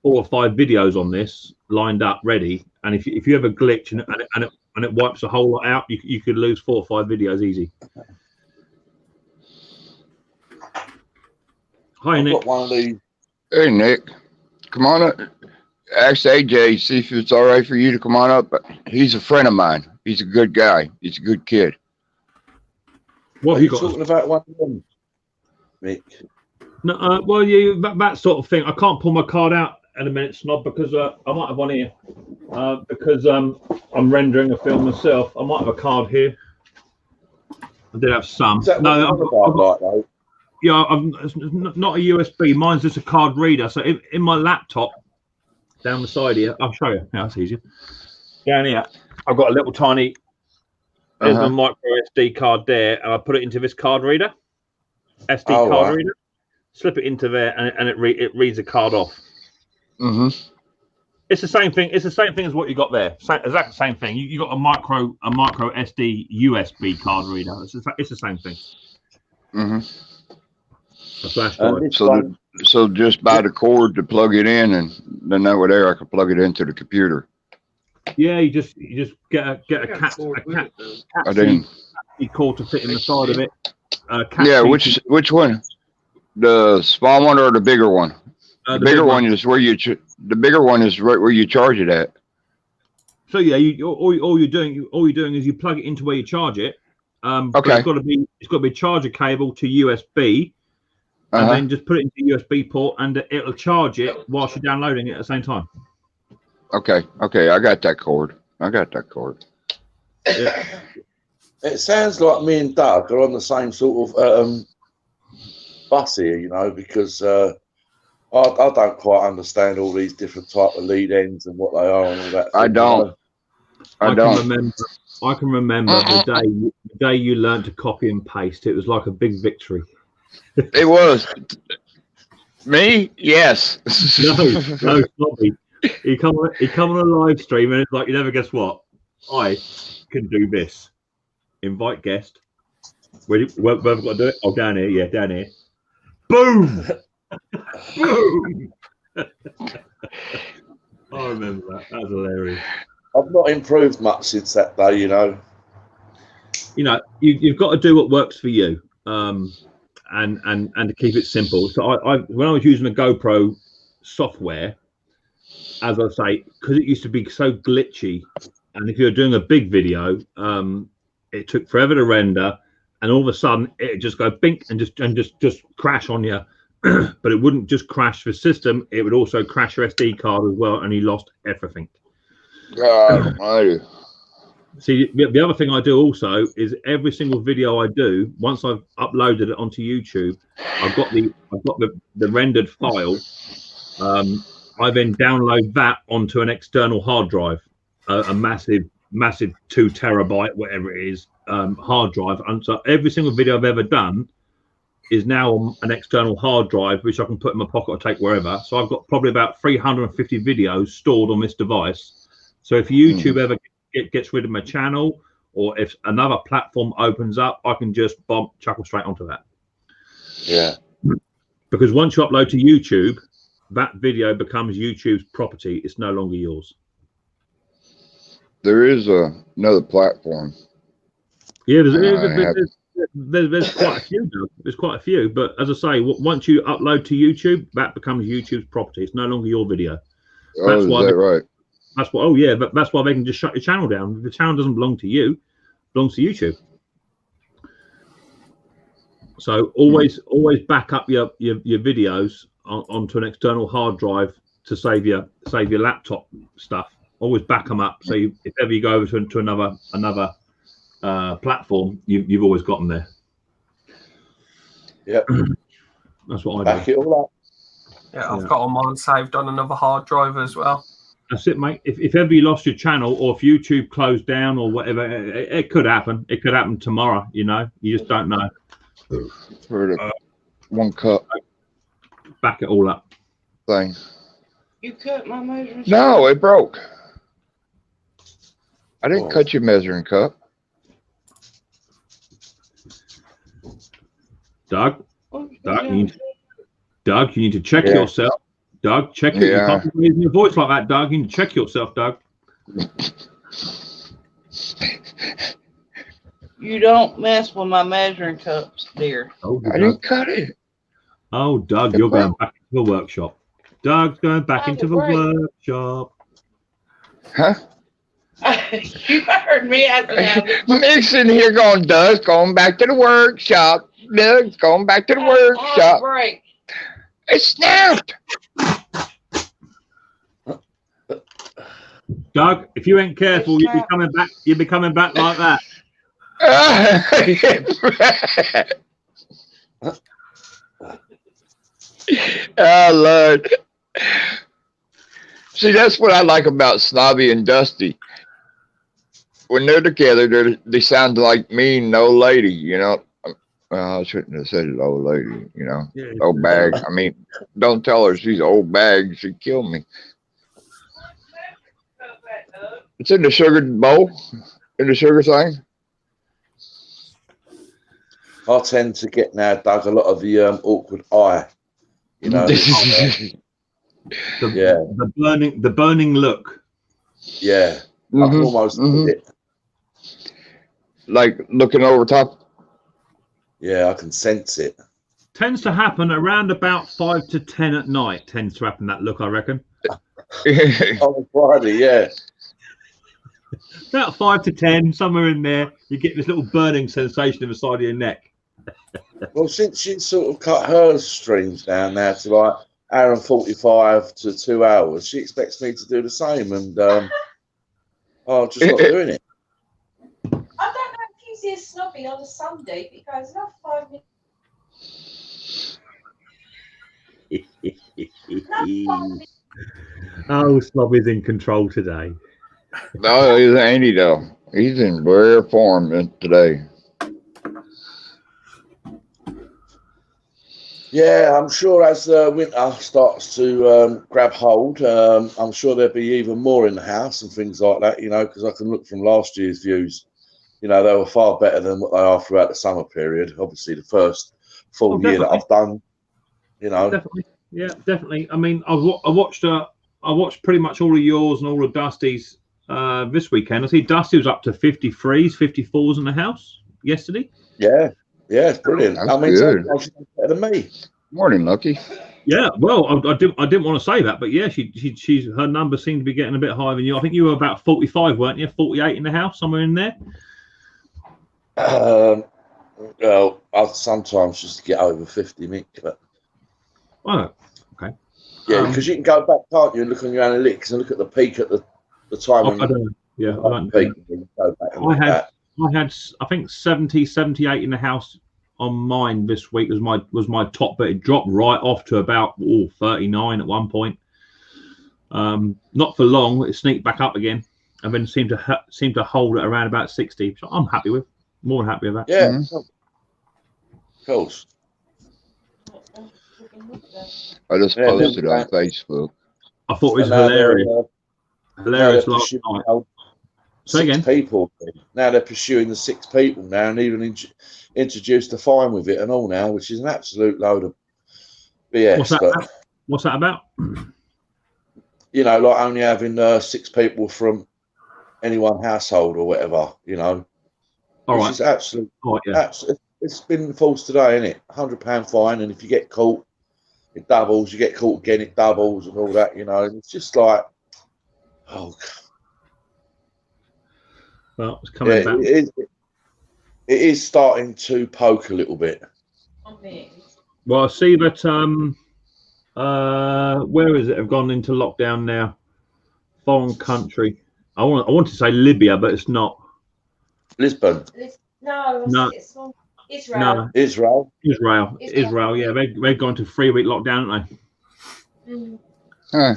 4 or 5 videos on this lined up ready. And if you ever glitch and it wipes the whole lot out, you could lose 4 or 5 videos easy. Hi, I've Nick. got one of these. Hey, Nick, come on up. Ask AJ, see if it's all right for you to come on up. He's a friend of mine. He's a good guy. He's a good kid. What Are have you you got? talking about one of them, Mick? No, well, that sort of thing. I can't pull my card out in a minute, Snob, because I might have one here. Because I'm rendering a film myself. I might have a card here. I did have some. Is that No, what you're on about, though? yeah, it's not a USB. Mine's just a card reader. So in my laptop, down the side here, I'll show you. Yeah, that's easier. Down here, I've got a little tiny. There's a micro SD card there, and I put it into this card reader, SD card reader. Slip it into there, and it reads the card off. It's the same thing. It's the same thing as what you got there. Exactly the same thing. You got a micro SD USB card reader. It's the same thing. A flash drive. So just buy the cord to plug it in, and then that way there I can plug it into the computer. Yeah, you just get a cat cord to fit in the side of it. Yeah, which one? The small one or the bigger one? The bigger one is where the bigger one is right where you charge it at. So yeah, all you're doing is you plug it into where you charge it. Okay. It's got to be a charger cable to USB, and then just put it into the USB port, and it'll charge it whilst you're downloading it at the same time. Okay, I got that cord. Yeah. It sounds like me and Doug are on the same sort of bus here, you know, because I don't quite understand all these different type of lead ends and what they are and all that. I don't. I can remember the day you learned to copy and paste. It was like a big victory. It was. Me? Yes. No, Snobby. He come on a live stream and it's like, you never guess what? I can do this. Invite guest. Where have I got to do it? Oh, down here. Yeah, down here. Boom! Boom! I remember that. That was hilarious. I've not improved much since that day, you know. You know, you've got to do what works for you, and to keep it simple. So when I was using the GoPro software, as I say, because it used to be so glitchy, and if you're doing a big video, it took forever to render, and all of a sudden it just go bink and just crash on you. But it wouldn't just crash the system; it would also crash your SD card as well, and you lost everything. God almighty. See, the other thing I do also is every single video I do, once I've uploaded it onto YouTube, I've got the rendered file I then download that onto an external hard drive, a massive 2 terabyte, whatever it is, hard drive. And so every single video I've ever done is now on an external hard drive, which I can put in my pocket or take wherever. So I've got probably about 350 videos stored on this device. So if YouTube ever gets rid of my channel, or if another platform opens up, I can just chuckle straight onto that. Yeah. Because once you upload to YouTube, that video becomes YouTube's property. It's no longer yours. There is another platform. Yeah, there's quite a few now. There's quite a few, but as I say, once you upload to YouTube, that becomes YouTube's property. It's no longer your video. That's why right? That's what. Oh yeah, but that's why they can just shut your channel down. The channel doesn't belong to you; it belongs to YouTube. So always back up your videos onto an external hard drive to save your laptop stuff. Always back them up. So if ever you go over to another platform, you've always got them there. Yep. That's what I Back do. it all up. Yeah, I've got all mine saved on another hard drive as well. That's it, mate. If ever you lost your channel, or if YouTube closed down or whatever, it could happen. It could happen tomorrow. You know, you just don't know. For the 1 cup Back it all up. thing. You cut my measuring. No, it broke. I didn't cut your measuring cup. Doug, Oh, you need to check Yeah. yourself. Doug, check it. Yeah. You can't be raising your voice like that, Doug. You need to check yourself, Doug. You don't mess with my measuring cups, dear. Oh, I Doug. didn't cut it. Oh, Doug, you're going back into the workshop. Doug's going back into the workshop. Huh? You heard me. Mixing here going, Doug's going back to the workshop. Doug's going back to the workshop. Break. It snapped. Doug, if you ain't careful, you'll be coming back. You'll be coming back like that. Oh, Lord. See, that's what I like about Snobby and Dusty. When they're together, they sound like me and old lady, you know. Well, I shouldn't have said it, old lady, you know. Yeah. Old bag. I mean, don't tell her she's old bag. She'd kill me. It's in the sugar bowl, in the sugar thing. I tend to get now, Doug, a lot of the awkward eye. You know. The burning look. Yeah. I can almost get it. Like looking over top. Yeah, I can sense it. Tends to happen around about 5 to 10 at night. Tends to happen, that look, I reckon. On Friday, yeah. About 5 to 10, somewhere in there, you get this little burning sensation in the side of your neck. Well, since she sort of cut her streams down now to like hour and 45 to 2 hours, she expects me to do the same, and I'm just not doing it. I don't know if he's here snobby on a Sunday because not 5 minutes. Oh, Snobby's in control today. No, ain't he though? He's in rare form today. Yeah, I'm sure as winter starts to grab hold, I'm sure there'll be even more in the house and things like that, you know, because I can look from last year's views. You know, they were far better than what they are throughout the summer period. Obviously, the first full year that I've done, you know. Definitely. Yeah, definitely. I mean, I watched pretty much all of yours and all of Dusty's this weekend. I see Dusty was up to 53s, 54s in the house yesterday. Yeah, it's brilliant. That's I mean, good. she's better than me. Morning, Lucky. Yeah, well, I didn't want to say that, but yeah, she's her numbers seem to be getting a bit higher than you. I think you were about 45, weren't you? 48 in the house, somewhere in there. Well, I sometimes just get over 50, Mick, but Oh, okay. yeah, because you can go back, can't you, and look on your analytics and look at the peak at the time. I don't know. Yeah, I don't peak, know. and go back and look at that. I had, I think 70, 78 in the house on mine this week was my top, but it dropped right off to about 39 at one point. Not for long, it sneaked back up again, and then seemed to hold it around about 60. So I'm happy with, more than happy with that. Yeah, of course. I just Yeah, posted then- on Facebook. I thought it was And now hilarious. they're Hilarious last pursuing night. Say six again? people. Now they're pursuing the 6 people now, and even introduced a fine with it and all now, which is an absolute load of BS. What's that but about? What's that about? you know, like only having 6 people from any one household or whatever. You know, All which right. is absolute. All right, yeah. It's been enforced today, isn't it? £100 fine, and if you get caught, it doubles. You get caught again, it doubles, and all that. You know, and it's just like, oh. Well, it's coming back. It is starting to poke a little bit. Well, I see that where is it? I've gone into lockdown now. Foreign country. I want to say Libya, but it's not. Lisbon. No. Israel. No, Israel. Yeah, they've gone to 3-week lockdown, haven't they? Huh.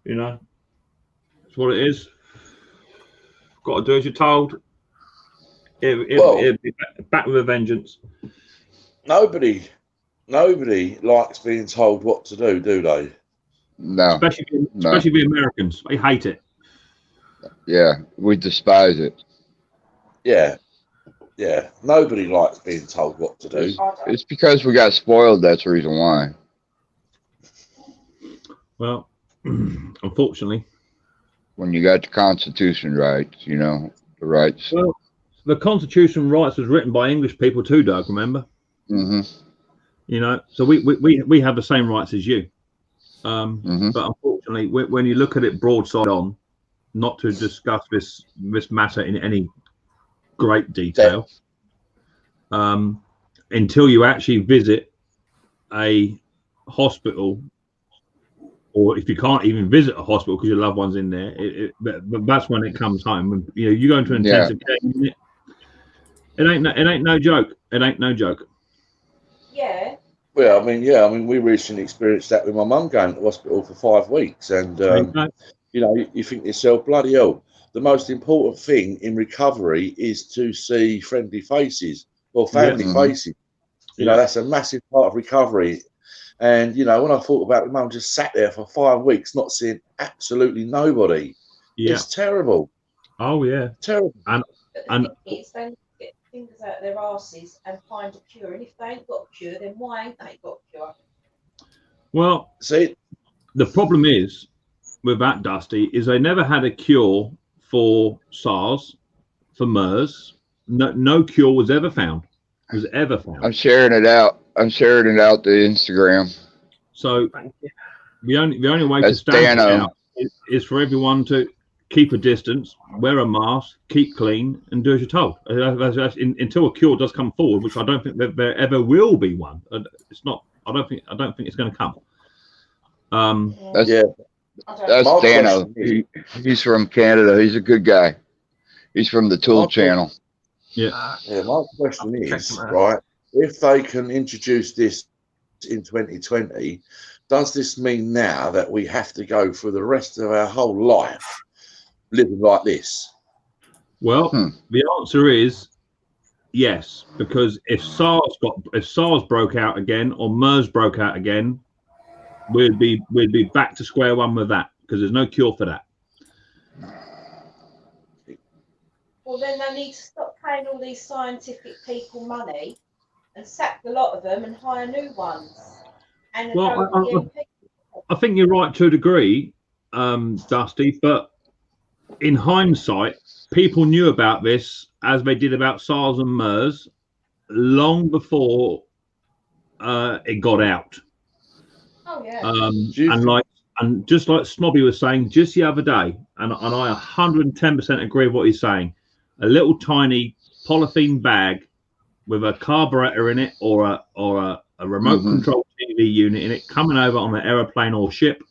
You know, it's what it is. Got to do as you're told. It'll be back with a vengeance. Nobody likes being told what to do they? No. Especially the Americans. They hate it. Yeah, we despise it. Yeah. Nobody likes being told what to do. It's because we got spoiled. That's the reason why. Well, unfortunately. When you got the Constitution rights, you know, the rights. Well, the Constitution rights was written by English people too, Doug, remember? Mm-hmm. You know, so we have the same rights as you. Mm-hmm. But unfortunately, when you look at it broadside on, not to discuss this matter in any great detail, until you actually visit a hospital, or if you can't even visit a hospital because your loved one's in there, but that's when it comes home. When, you know, you go into an intensive care unit. It ain't no joke. It ain't no joke. Yeah. Well, I mean, we recently experienced that with my mum going to hospital for 5 weeks, and you know, you think to yourself, bloody hell. The most important thing in recovery is to see friendly faces or family faces. You know, that's a massive part of recovery. And, you know, when I thought about it, mum just sat there for 5 weeks, not seeing absolutely nobody. Yeah. It's terrible. Oh, yeah. Terrible. And the thing is, they get fingers out their asses and find a cure. And if they ain't got a cure, then why ain't they got a cure? Well, see, the problem is with that, Dusty, is they never had a cure for SARS, for MERS. No cure was ever found. I'm sharing it out. To Instagram. So the only way That's to stand it Dano. out is for everyone to keep a distance, wear a mask, keep clean, and do as you're told. Until a cure does come forward, which I don't think that there ever will be one. It's not. I don't think it's going to come. That's Dano. He's from Canada. He's a good guy. He's from the Tool Channel. Yeah. My question is, right, if they can introduce this in 2020, does this mean now that we have to go for the rest of our whole life living like this? Well, the answer is yes, because if SARS broke out again or MERS broke out again, we'd be back to square one with that, because there's no cure for that. Well, then they need to stop paying all these scientific people money and sack the lot of them and hire new ones. And I think you're right to a degree, Dusty, but in hindsight, people knew about this as they did about SARS and MERS long before it got out. Oh yeah. And just like Snobby was saying just the other day, and I 110% agree with what he's saying. A little tiny polythene bag with a carburetor in it or a remote control TV unit in it coming over on an aeroplane or ship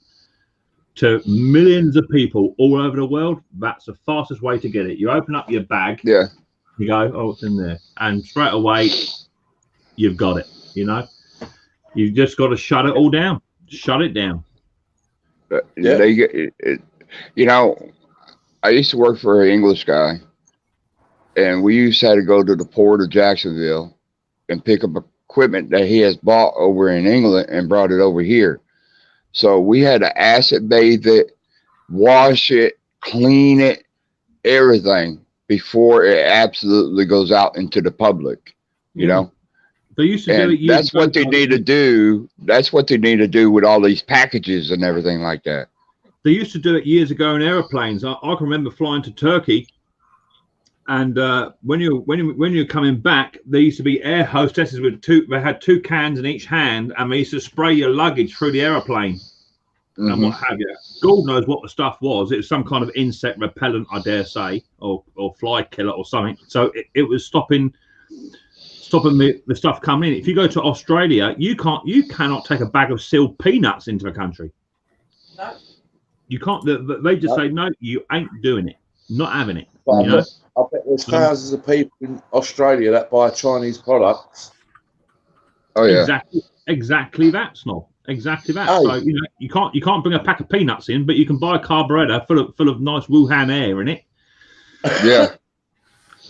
to millions of people all over the world. That's the fastest way to get it. You open up your bag, You go, oh, it's in there, and straight away you've got it. You know, you've just got to shut it all down. Shut it down. Yeah. They get you know, I used to work for an English guy, and we used to have to go to the port of Jacksonville and pick up equipment that he has bought over in England and brought it over here. So we had to acid bathe it, wash it, clean it, everything before it absolutely goes out into the public, you know? They used to do it. That's what they need to do. That's what they need to do with all these packages and everything like that. They used to do it years ago in airplanes. I can remember flying to Turkey, and when you're coming back, there used to be air hostesses with they had 2 cans in each hand, and they used to spray your luggage through the airplane and what have you. God knows what the stuff was. It was some kind of insect repellent, I dare say, or fly killer or something. So it was stopping the stuff coming in. If you go to Australia, you cannot take a bag of sealed peanuts into the country. No. You can't. They just say no. You ain't doing it. Not having it. But You know? I bet there's thousands of people in Australia that buy Chinese products. Oh yeah, Exactly that, Snob. Exactly that. Oh. So you know you can't bring a pack of peanuts in, but you can buy a carburetor full of nice Wuhan air in it. yeah.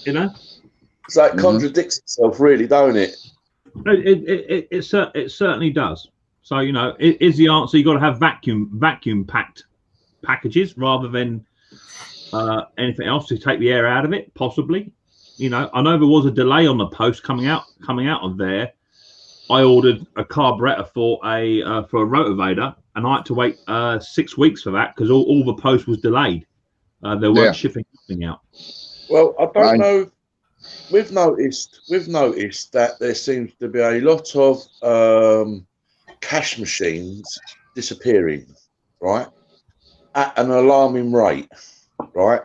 You know. So it contradicts itself, really, don't it? It certainly does. So you know, is the answer you got to have vacuum packed packages rather than anything else to take the air out of it? Possibly. You know, I know there was a delay on the post coming out of there. I ordered a carburetor for a rotavator, and I had to wait 6 weeks for that because all the post was delayed. They weren't shipping anything out. Well, I don't know. We've noticed that there seems to be a lot of cash machines disappearing, right, at an alarming rate, right?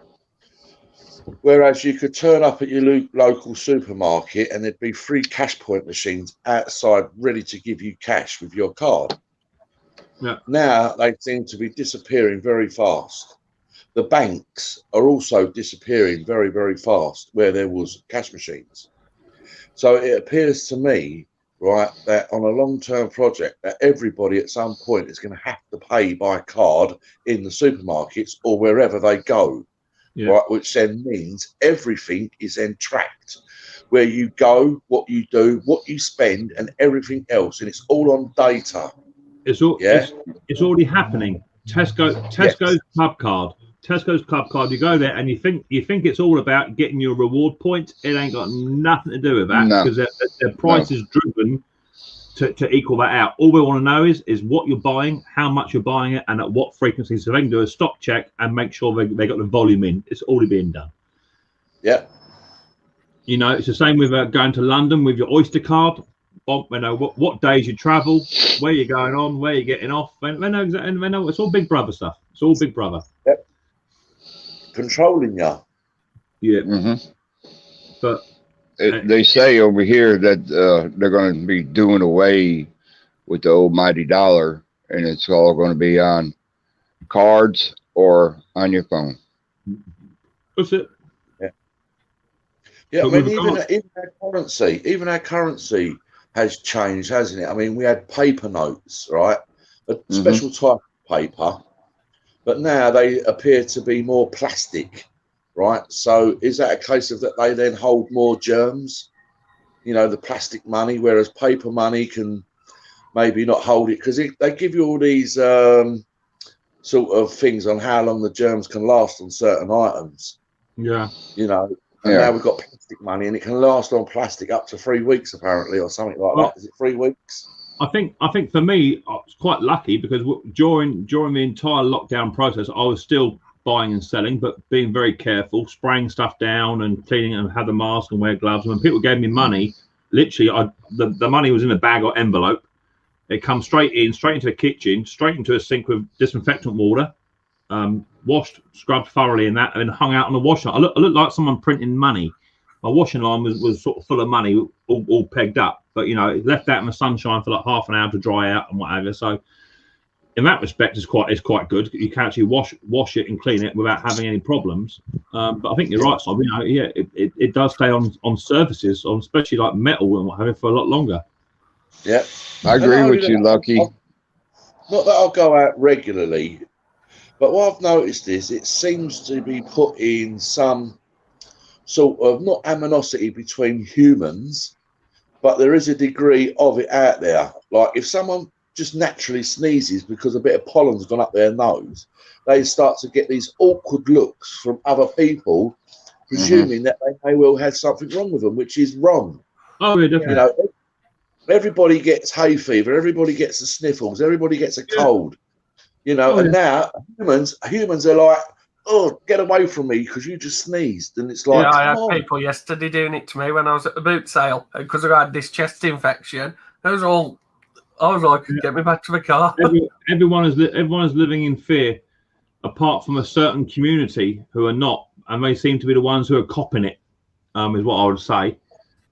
Whereas you could turn up at your local supermarket and there'd be 3 cash point machines outside ready to give you cash with your card. Yeah. Now they seem to be disappearing very fast. The banks are also disappearing very, very fast where there was cash machines. So it appears to me, right, that on a long-term project that everybody at some point is going to have to pay by card in the supermarkets or wherever they go. Yeah. Right, which then means everything is then tracked. Where you go, what you do, what you spend, and everything else, and it's all on data. It's already happening. Tesco's Club Card. Tesco's Club Card. You go there and you think it's all about getting your reward points. It ain't got nothing to do with that because their price is driven to equal that out. All we want to know is what you're buying, how much you're buying it, and at what frequency. So they can do a stock check and make sure they got the volume in. It's already being done. Yeah. You know, it's the same with going to London with your Oyster card. You know what days you travel, where you're going on, where you're getting off. They know exactly. They know it's all Big Brother stuff. It's all Big Brother. Yep. Controlling you. Yeah. But. They say over here that they're going to be doing away with the almighty dollar, and it's all going to be on cards or on your phone. That's it. Yeah. I mean, even our currency has changed, hasn't it? I mean, we had paper notes, right? A special type of paper, but now they appear to be more plastic. Right, so is that a case of that they then hold more germs, you know, the plastic money, whereas paper money can maybe not hold it because they give you all these sort of things on how long the germs can last on certain items. Yeah, you know, and now we've got plastic money and it can last on plastic up to 3 weeks apparently, or something like that. Is it 3 weeks? I think for me, I was quite lucky because during the entire lockdown process, I was still buying and selling, but being very careful, spraying stuff down and cleaning and have the mask and wear gloves. When people gave me money, literally, the money was in a bag or envelope. It comes straight into the kitchen, straight into a sink with disinfectant water, washed, scrubbed thoroughly in that, and hung out on the wash line. I looked like someone printing money. My washing line was sort of full of money, all pegged up. But, you know, it left out in the sunshine for like half an hour to dry out and whatever. So in that respect, it's quite good. You can actually wash it and clean it without having any problems. But I think you're right, Sob. It does stay on surfaces, especially like metal and what have you, for a lot longer. Yeah, I agree with you, Lucky. Not that I'll go out regularly, but what I've noticed is it seems to be putting some sort of not animosity between humans, but there is a degree of it out there. Like if someone just naturally sneezes because a bit of pollen's gone up their nose, they start to get these awkward looks from other people, presuming that they may well have something wrong with them, which is wrong. Oh, yeah, definitely. You know, everybody gets hay fever, everybody gets the sniffles, everybody gets a cold. You know, and now humans are like, oh, get away from me because you just sneezed. And it's like, I had people yesterday doing it to me when I was at the boot sale because I had this chest infection. I was like, get me back to the car. Everyone is living in fear, apart from a certain community who are not, and they seem to be the ones who are copping it. Is what I would say,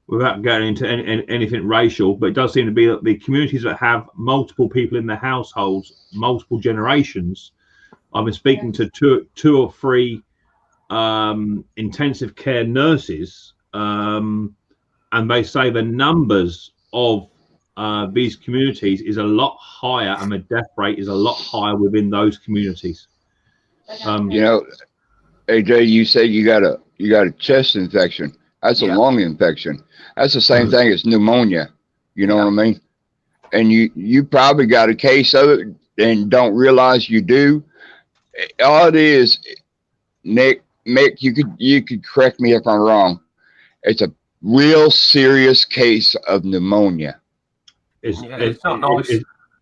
without going into anything racial. But it does seem to be that the communities that have multiple people in their households, multiple generations. I've been speaking to two or three intensive care nurses, and they say the numbers of these communities is a lot higher, and the death rate is a lot higher within those communities. You know, AJ, you say you got a chest infection. That's a lung infection. That's the same thing as pneumonia. You know what I mean? And you probably got a case of it and don't realize you do. All it is, Mick, you could correct me if I'm wrong. It's a real serious case of pneumonia. It's not nice.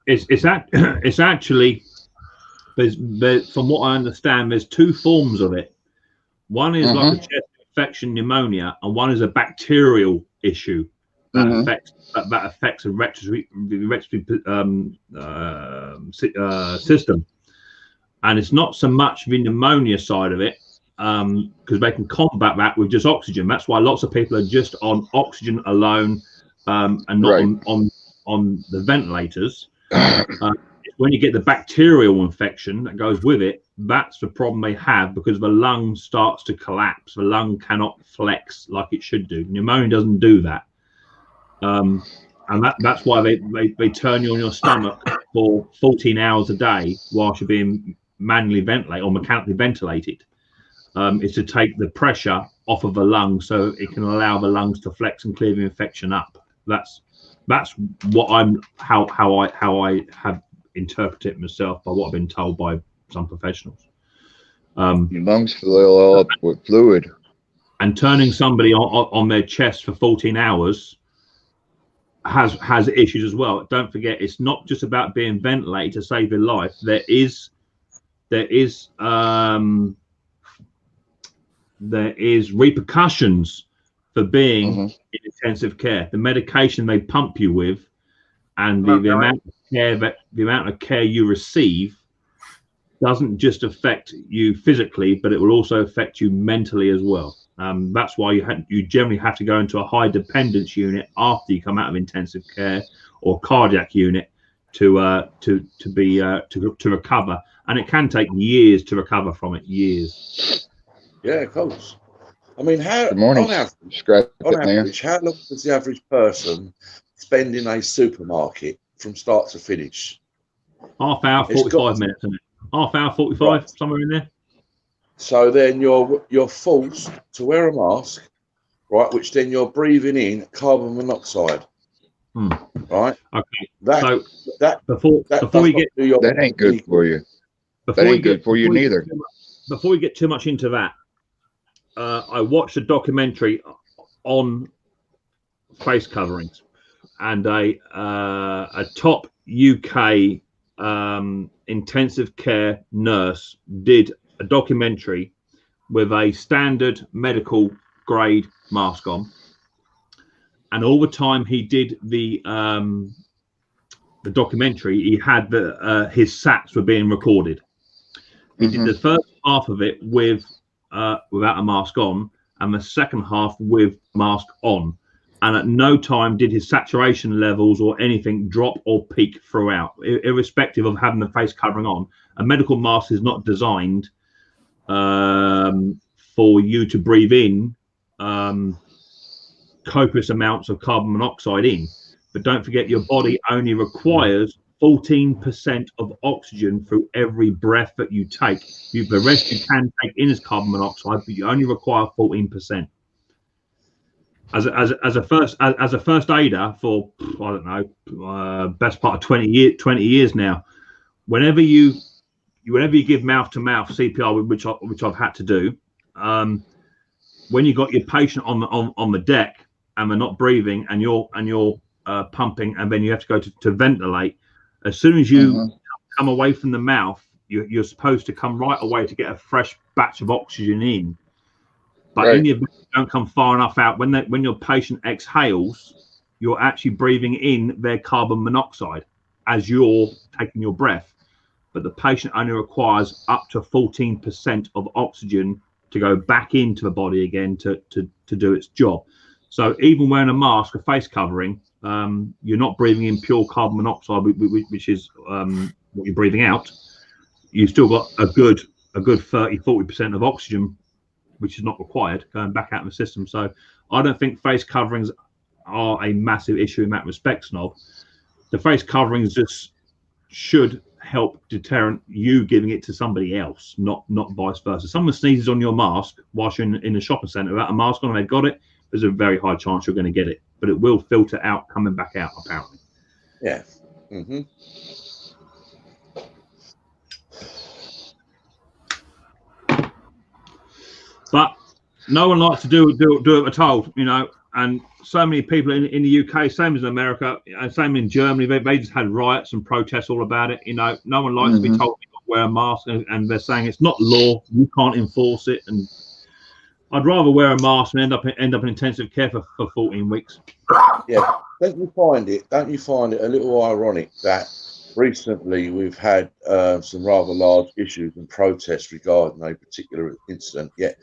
It's actually there's from what I understand, there's two forms of it. One is like a chest infection, pneumonia, and one is a bacterial issue that affects the respiratory system. And it's not so much the pneumonia side of it, because they can combat that with just oxygen. That's why lots of people are just on oxygen alone, and not on the ventilators. When you get the bacterial infection that goes with it, that's the problem they have, because the lung starts to collapse. The lung cannot flex like it should do. Pneumonia doesn't do that. And that's why they turn you on your stomach for 14 hours a day whilst you're being manually ventilated or mechanically ventilated. Is to take the pressure off of the lungs so it can allow the lungs to flex and clear the infection up. That's what how I have interpreted it myself by what I've been told by some professionals. Your lungs fill up with fluid. And turning somebody on their chest for 14 hours has issues as well. Don't forget, it's not just about being ventilated to save your life. There is repercussions for being in intensive care. The medication they pump you with, and the amount of care you receive doesn't just affect you physically, but it will also affect you mentally as well. That's why you generally have to go into a high dependence unit after you come out of intensive care or cardiac unit to recover, and it can take years to recover from it. Years. Yeah, of course. I mean, how on average, how long does the average person spend in a supermarket from start to finish? Half hour, 45 minutes, isn't it? Half hour, 45, somewhere in there. So then you're forced to wear a mask, right? Which then you're breathing in carbon monoxide, right? Okay. That ain't good for you. That ain't good for you neither. Before we get too much into that, I watched a documentary on face coverings, and a top UK intensive care nurse did a documentary with a standard medical grade mask on, and all the time he did the documentary, he had his sats were being recorded. He did the first half of it with without a mask on, and the second half with mask on. and at no time did his saturation levels or anything drop or peak throughout, irrespective of having the face covering on. A medical mask is not designed for you to breathe in copious amounts of carbon monoxide in. But don't forget, your body only requires 14% of oxygen through every breath that you take. The rest you can take in as carbon monoxide, but you only require 14%. As a first aider for, I don't know, best part of 20 years now, whenever you give mouth to mouth CPR, which I've had to do, when you got your patient on the deck and they're not breathing and you're pumping, and then you have to go to ventilate, as soon as you come away from the mouth, you're supposed to come right away to get a fresh batch of oxygen in. But in the event you don't come far enough out, when your patient exhales, you're actually breathing in their carbon monoxide as you're taking your breath. But the patient only requires up to 14% of oxygen to go back into the body again to do its job. So even wearing a mask, a face covering, you're not breathing in pure carbon monoxide, which is what you're breathing out. You've still got a good 30-40% of oxygen, which is not required, going back out of the system. So I don't think face coverings are a massive issue in that respect, Snob. The face coverings just should help deterrent you giving it to somebody else, not vice versa. Someone sneezes on your mask whilst you're in a shopping centre without a mask on and they've got it, there's a very high chance you're going to get it, but it will filter out coming back out, apparently. Yeah. But no one likes to do what we're told, you know. And so many people in the UK, same as in America, and same in Germany, they just had riots and protests all about it. You know, no one likes to be told to wear a mask, and they're saying it's not law, you can't enforce it. And I'd rather wear a mask and end up in intensive care for 14 weeks. Yeah. Don't you find it a little ironic that recently we've had some rather large issues and protests regarding a particular incident, yet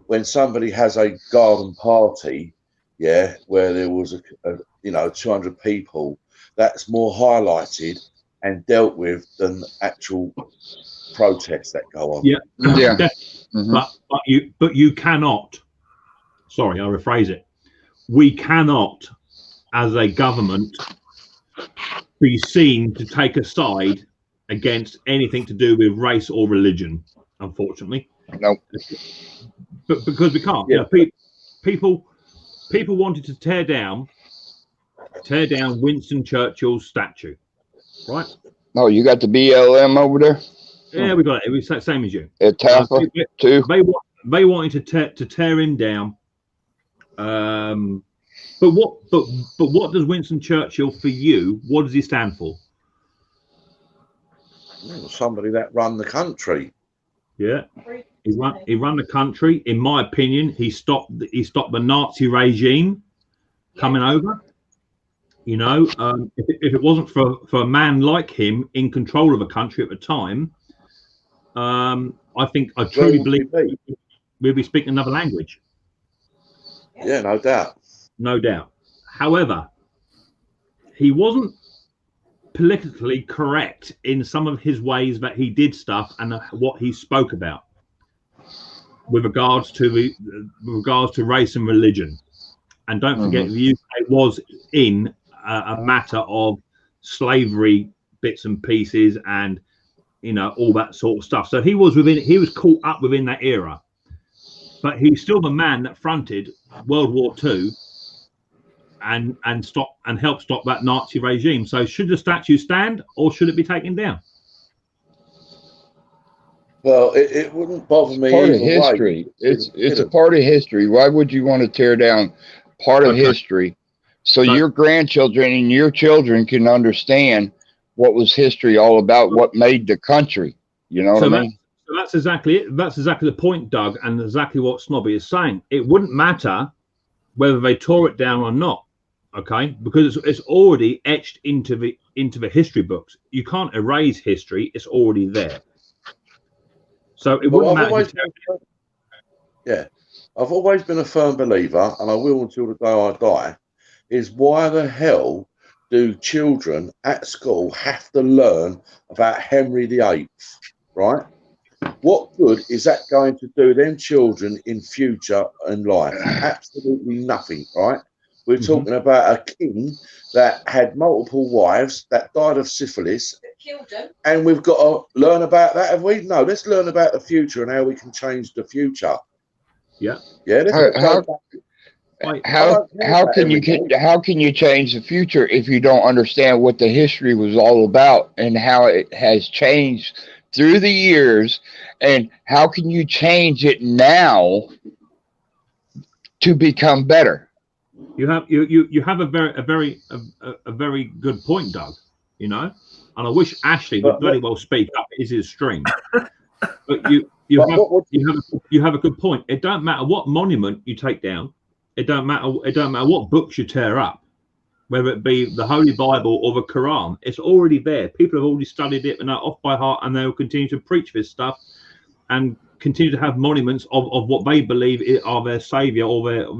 when somebody has a garden party, where there was a 200 people, that's more highlighted and dealt with than actual protests that go on. But you cannot, sorry, I'll rephrase it, we cannot as a government be seen to take a side against anything to do with race or religion, unfortunately. No. But because we can't. You know, people wanted to tear down Winston Churchill's statue, right? Oh, you got the BLM over there? Yeah, we got it. It was the same as you. At Tampa, too? They wanted to tear him down. But what does Winston Churchill, for you, what does he stand for? Somebody that run the country. Yeah. He ran the country. In my opinion, he stopped the Nazi regime coming over. You know, if it wasn't for a man like him in control of a country at the time, I truly believe we'll be speaking another language. Yeah, no doubt. No doubt. However, he wasn't politically correct in some of his ways that he did stuff and what he spoke about with regards to race and religion. And don't forget, the UK was in a matter of slavery bits and pieces, and all that sort of stuff. So he was caught up within that era, but he's still the man that fronted World War II and helped stop that Nazi regime. So should the statue stand or should it be taken down? Well, it wouldn't bother me. Part of history. It's a part of history. Why would you want to tear down part of history so your grandchildren and your children can understand what was history all about, what made the country? You know what I mean? So that's exactly it. That's exactly the point, Doug, and exactly what Snobby is saying. It wouldn't matter whether they tore it down or not, okay? Because it's already etched into the history books. You can't erase history; it's already there. So it wouldn't matter. I've always been a firm believer, and I will until the day I die, is why the hell do children at school have to learn about Henry VIII, right? What good is that going to do them children in future in life? Absolutely nothing, right? We're talking about a king that had multiple wives, that died of syphilis, That killed them. and we've got to learn about that, have we? No, let's learn about the future and how we can change the future. Yeah. Yeah. How can you change the future if you don't understand what the history was all about and how it has changed through the years, and how can you change it now to become better? You have a very good point, Doug. You know, and I wish Ashley would bloody well speak up. It is his stream, but you have a good point. It don't matter what monument you take down. It don't matter what books you tear up, whether it be the Holy Bible or the Quran. It's already there. People have already studied it and are off by heart, and they will continue to preach this stuff and continue to have monuments of what they believe are their savior or their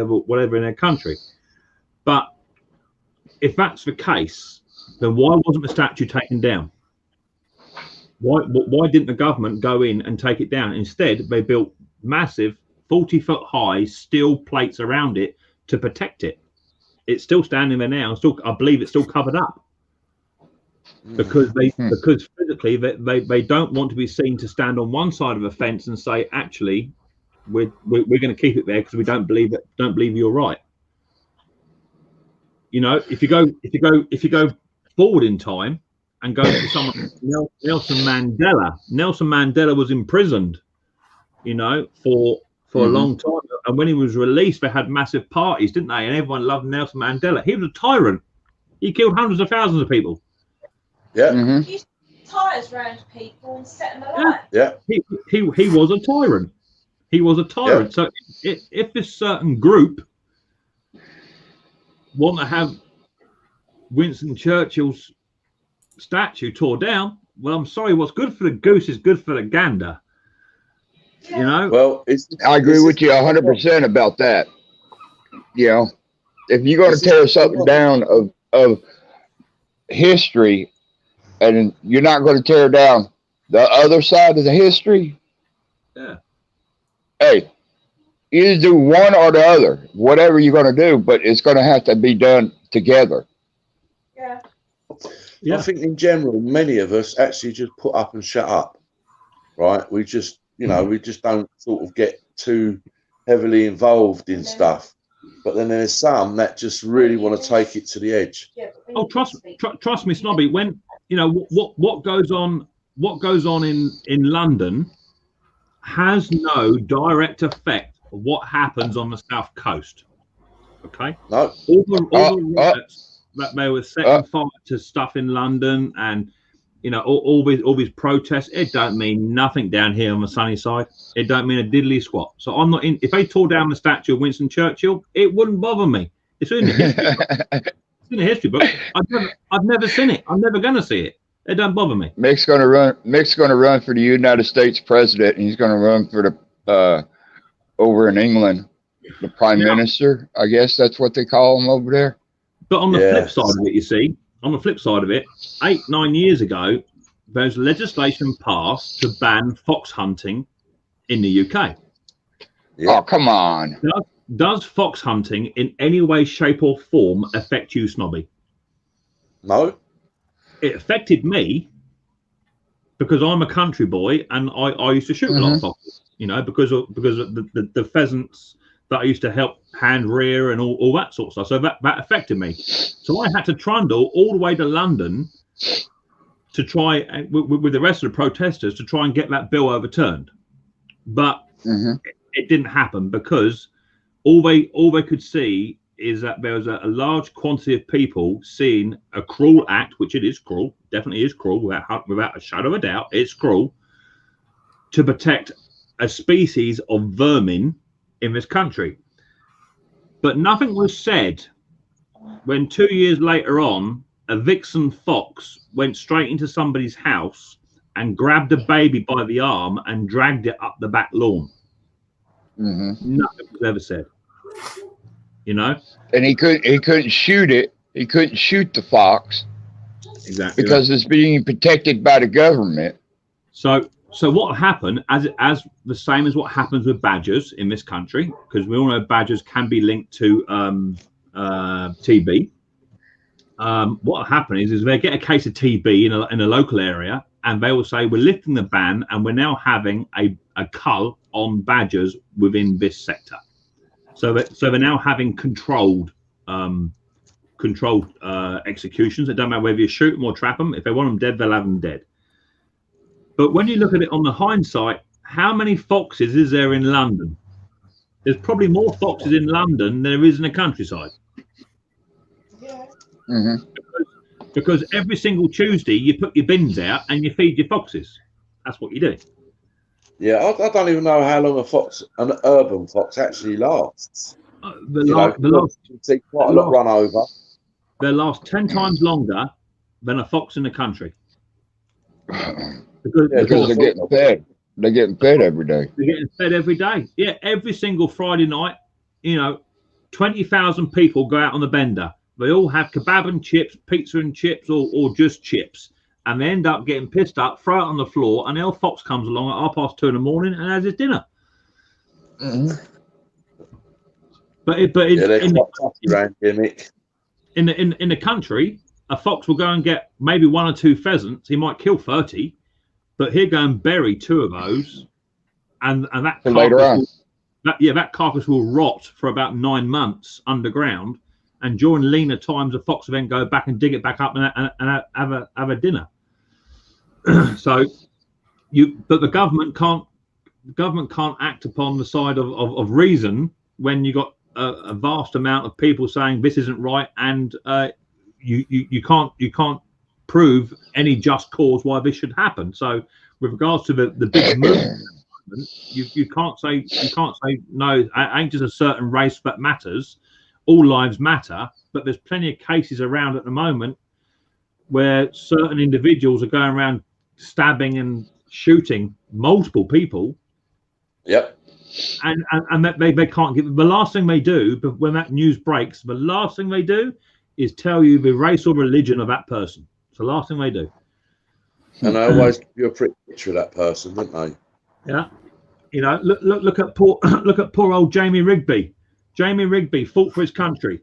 whatever in their country. But if that's the case, then why wasn't the statue taken down? Why didn't the government go in and take it down? Instead, they built massive 40-foot high steel plates around it to protect it. It's still standing there now. I believe it's still covered up because physically they don't want to be seen to stand on one side of a fence and say, actually, we're going to keep it there because we don't believe you're right. You know, if you go forward in time and go to someone Nelson Mandela. Nelson Mandela was imprisoned, you know, for a long time, and when he was released, they had massive parties, didn't they? And everyone loved Nelson Mandela. He was a tyrant. He killed hundreds of thousands of people. Yeah. He used to tires around people and set them alight. Yeah. He was a tyrant. He was a tyrant. Yeah. So if this certain group want to have Winston Churchill's statue tore down, well, I'm sorry. What's good for the goose is good for the gander. You know. Well, I agree with you 100% about that. You know, if you're going to tear something down of history, and you're not going to tear down the other side of the history, hey, either do one or the other, whatever you're going to do, but it's going to have to be done together. Yeah. I think in general, many of us actually just put up and shut up, right? We just, you know, we just don't sort of get too heavily involved in stuff. But then there's some that just really want to take it to the edge. Oh, trust me, Snobby. When you know what goes on in London has no direct effect of what happens on the south coast. Okay. No. All the riots that they were setting fire to stuff in London, and you know all these protests. It don't mean nothing down here on the sunny side. It don't mean a diddly squat. So I'm not in. If they tore down the statue of Winston Churchill, it wouldn't bother me. It's in the history book. It's in the history book. I've never seen it. I'm never gonna see it. It don't bother me. Mick's gonna run for the United States president, and he's gonna run for the over in England, the prime minister. I guess that's what they call him over there. But on the flip side of it, you see, on the flip side of it, 8-9 years ago, there's legislation passed to ban fox hunting in the UK. Yeah. Oh, come on. Does fox hunting in any way, shape or form affect you, Snobby? No. It affected me because I'm a country boy and I used to shoot a lot of foxes, you know, because of the pheasants that I used to help hand rear and all that sort of stuff. So that affected me. So I had to trundle all the way to London to try with the rest of the protesters to try and get that bill overturned. But it didn't happen because all they could see is that there was a large quantity of people seeing a cruel act, which it is cruel, definitely is cruel, without a shadow of a doubt, it's cruel, to protect a species of vermin in this country. But nothing was said when 2 years later on, a vixen fox went straight into somebody's house and grabbed a baby by the arm and dragged it up the back lawn. Nothing was ever said. you know. And he couldn't shoot it. He couldn't shoot the fox Exactly. because it's being protected by the government. So what happened, as the same as what happens with badgers in this country, because we all know badgers can be linked to TB. What happened is they get a case of TB in a local area, and they will say we're lifting the ban, and we're now having a cull on badgers within this sector. So they're now having controlled executions. It don't matter whether you shoot them or trap them. If they want them dead, they'll have them dead. But when you look at it on the hindsight, how many foxes is there in London? There's probably more foxes in London than there is in the countryside. Yeah. Mm-hmm. Because every single Tuesday you put your bins out and you feed your foxes. That's what you do. Yeah, I don't even know how long an urban fox actually lasts. You see quite a lot run over. They last 10 times longer than a fox in the country. Because they're getting fed. They're getting fed every day. They're getting fed every day. Yeah, every single Friday night, 20,000 people go out on the bender. They all have kebab and chips, pizza and chips, or just chips. And they end up getting pissed up, throw it on the floor, and the old fox comes along at 2:30 in the morning and has his dinner. Mm-hmm. But in the country, a fox will go and get maybe 1 or 2 pheasants. He might kill 30, but he'll go and bury 2 of those, and that that carcass will rot for about 9 months underground. And during leaner times, the fox will then go back and dig it back up and have a dinner. But the government can't act upon the side of reason when you got a vast amount of people saying this isn't right, and you can't prove any just cause why this should happen. So with regards to the big movement, you can't say no, it ain't just a certain race that matters. All lives matter, but there's plenty of cases around at the moment where certain individuals are going around stabbing and shooting multiple people. Yep. And that they can't give. The last thing they do, but when that news breaks, the last thing they do is tell you the race or religion of that person. It's the last thing they do. And they always give you a pretty picture of that person, don't they? Yeah. Look at poor old Jamie Rigby. Jamie Rigby fought for his country.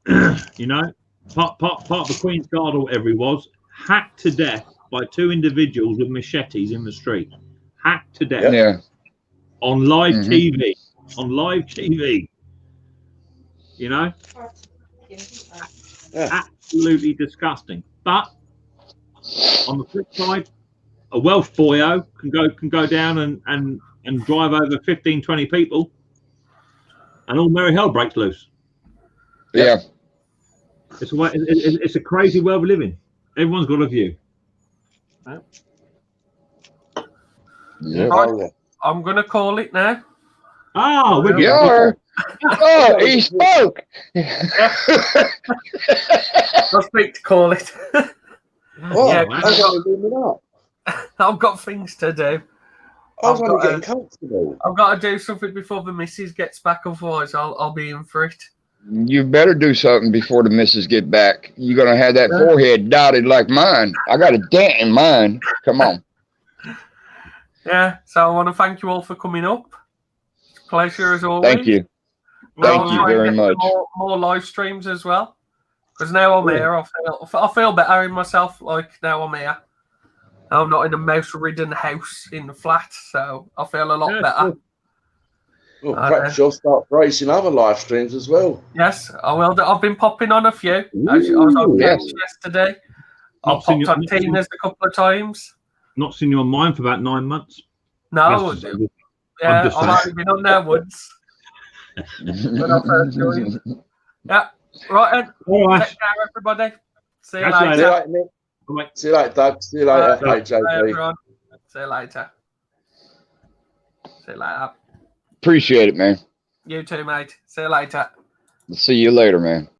Part of the Queen's Guard or whatever he was, hacked to death by 2 individuals with machetes in the street. Hacked to death. Yeah. On live TV. On live TV. Yeah. Absolutely disgusting. But on the flip side, a Welsh boyo can go down and drive over 15, 20 people, and all merry hell breaks loose. Yeah. It's a crazy world we live in. Everyone's got a view. Yeah. Right, I'm going to call it now. Oh, You are. Oh, he spoke. I'll speak to call it. Oh, Yeah, wow. I've got things to do. I was only getting comfortable. I've got to do something before the missus gets back, otherwise I'll be in for it. You better do something before the missus get back. You're going to have that forehead dotted like mine. I got a dent in mine. Come on. Yeah, so I want to thank you all for coming up. Pleasure as always. Thank you. Thank you very much. More live streams as well. Because now I'm here, I feel better in myself. Like now I'm here. I'm not in a mouse-ridden house in the flat, so I feel a lot better. Well, perhaps you'll start racing other live streams as well. Yes, I will. I've been popping on a few. I was on yesterday. I popped on Tina's a couple of times. Not seen you on mine for about 9 months. No, I've only been on there once. When I first joined. Yeah, right then. All right. Take care, everybody. See you Catch you later. later. Nick. See you later, Doug. See you later, AJP. Bye, everyone. See you later. See you later. Appreciate it, man. You too, mate. See you later. See you later, man.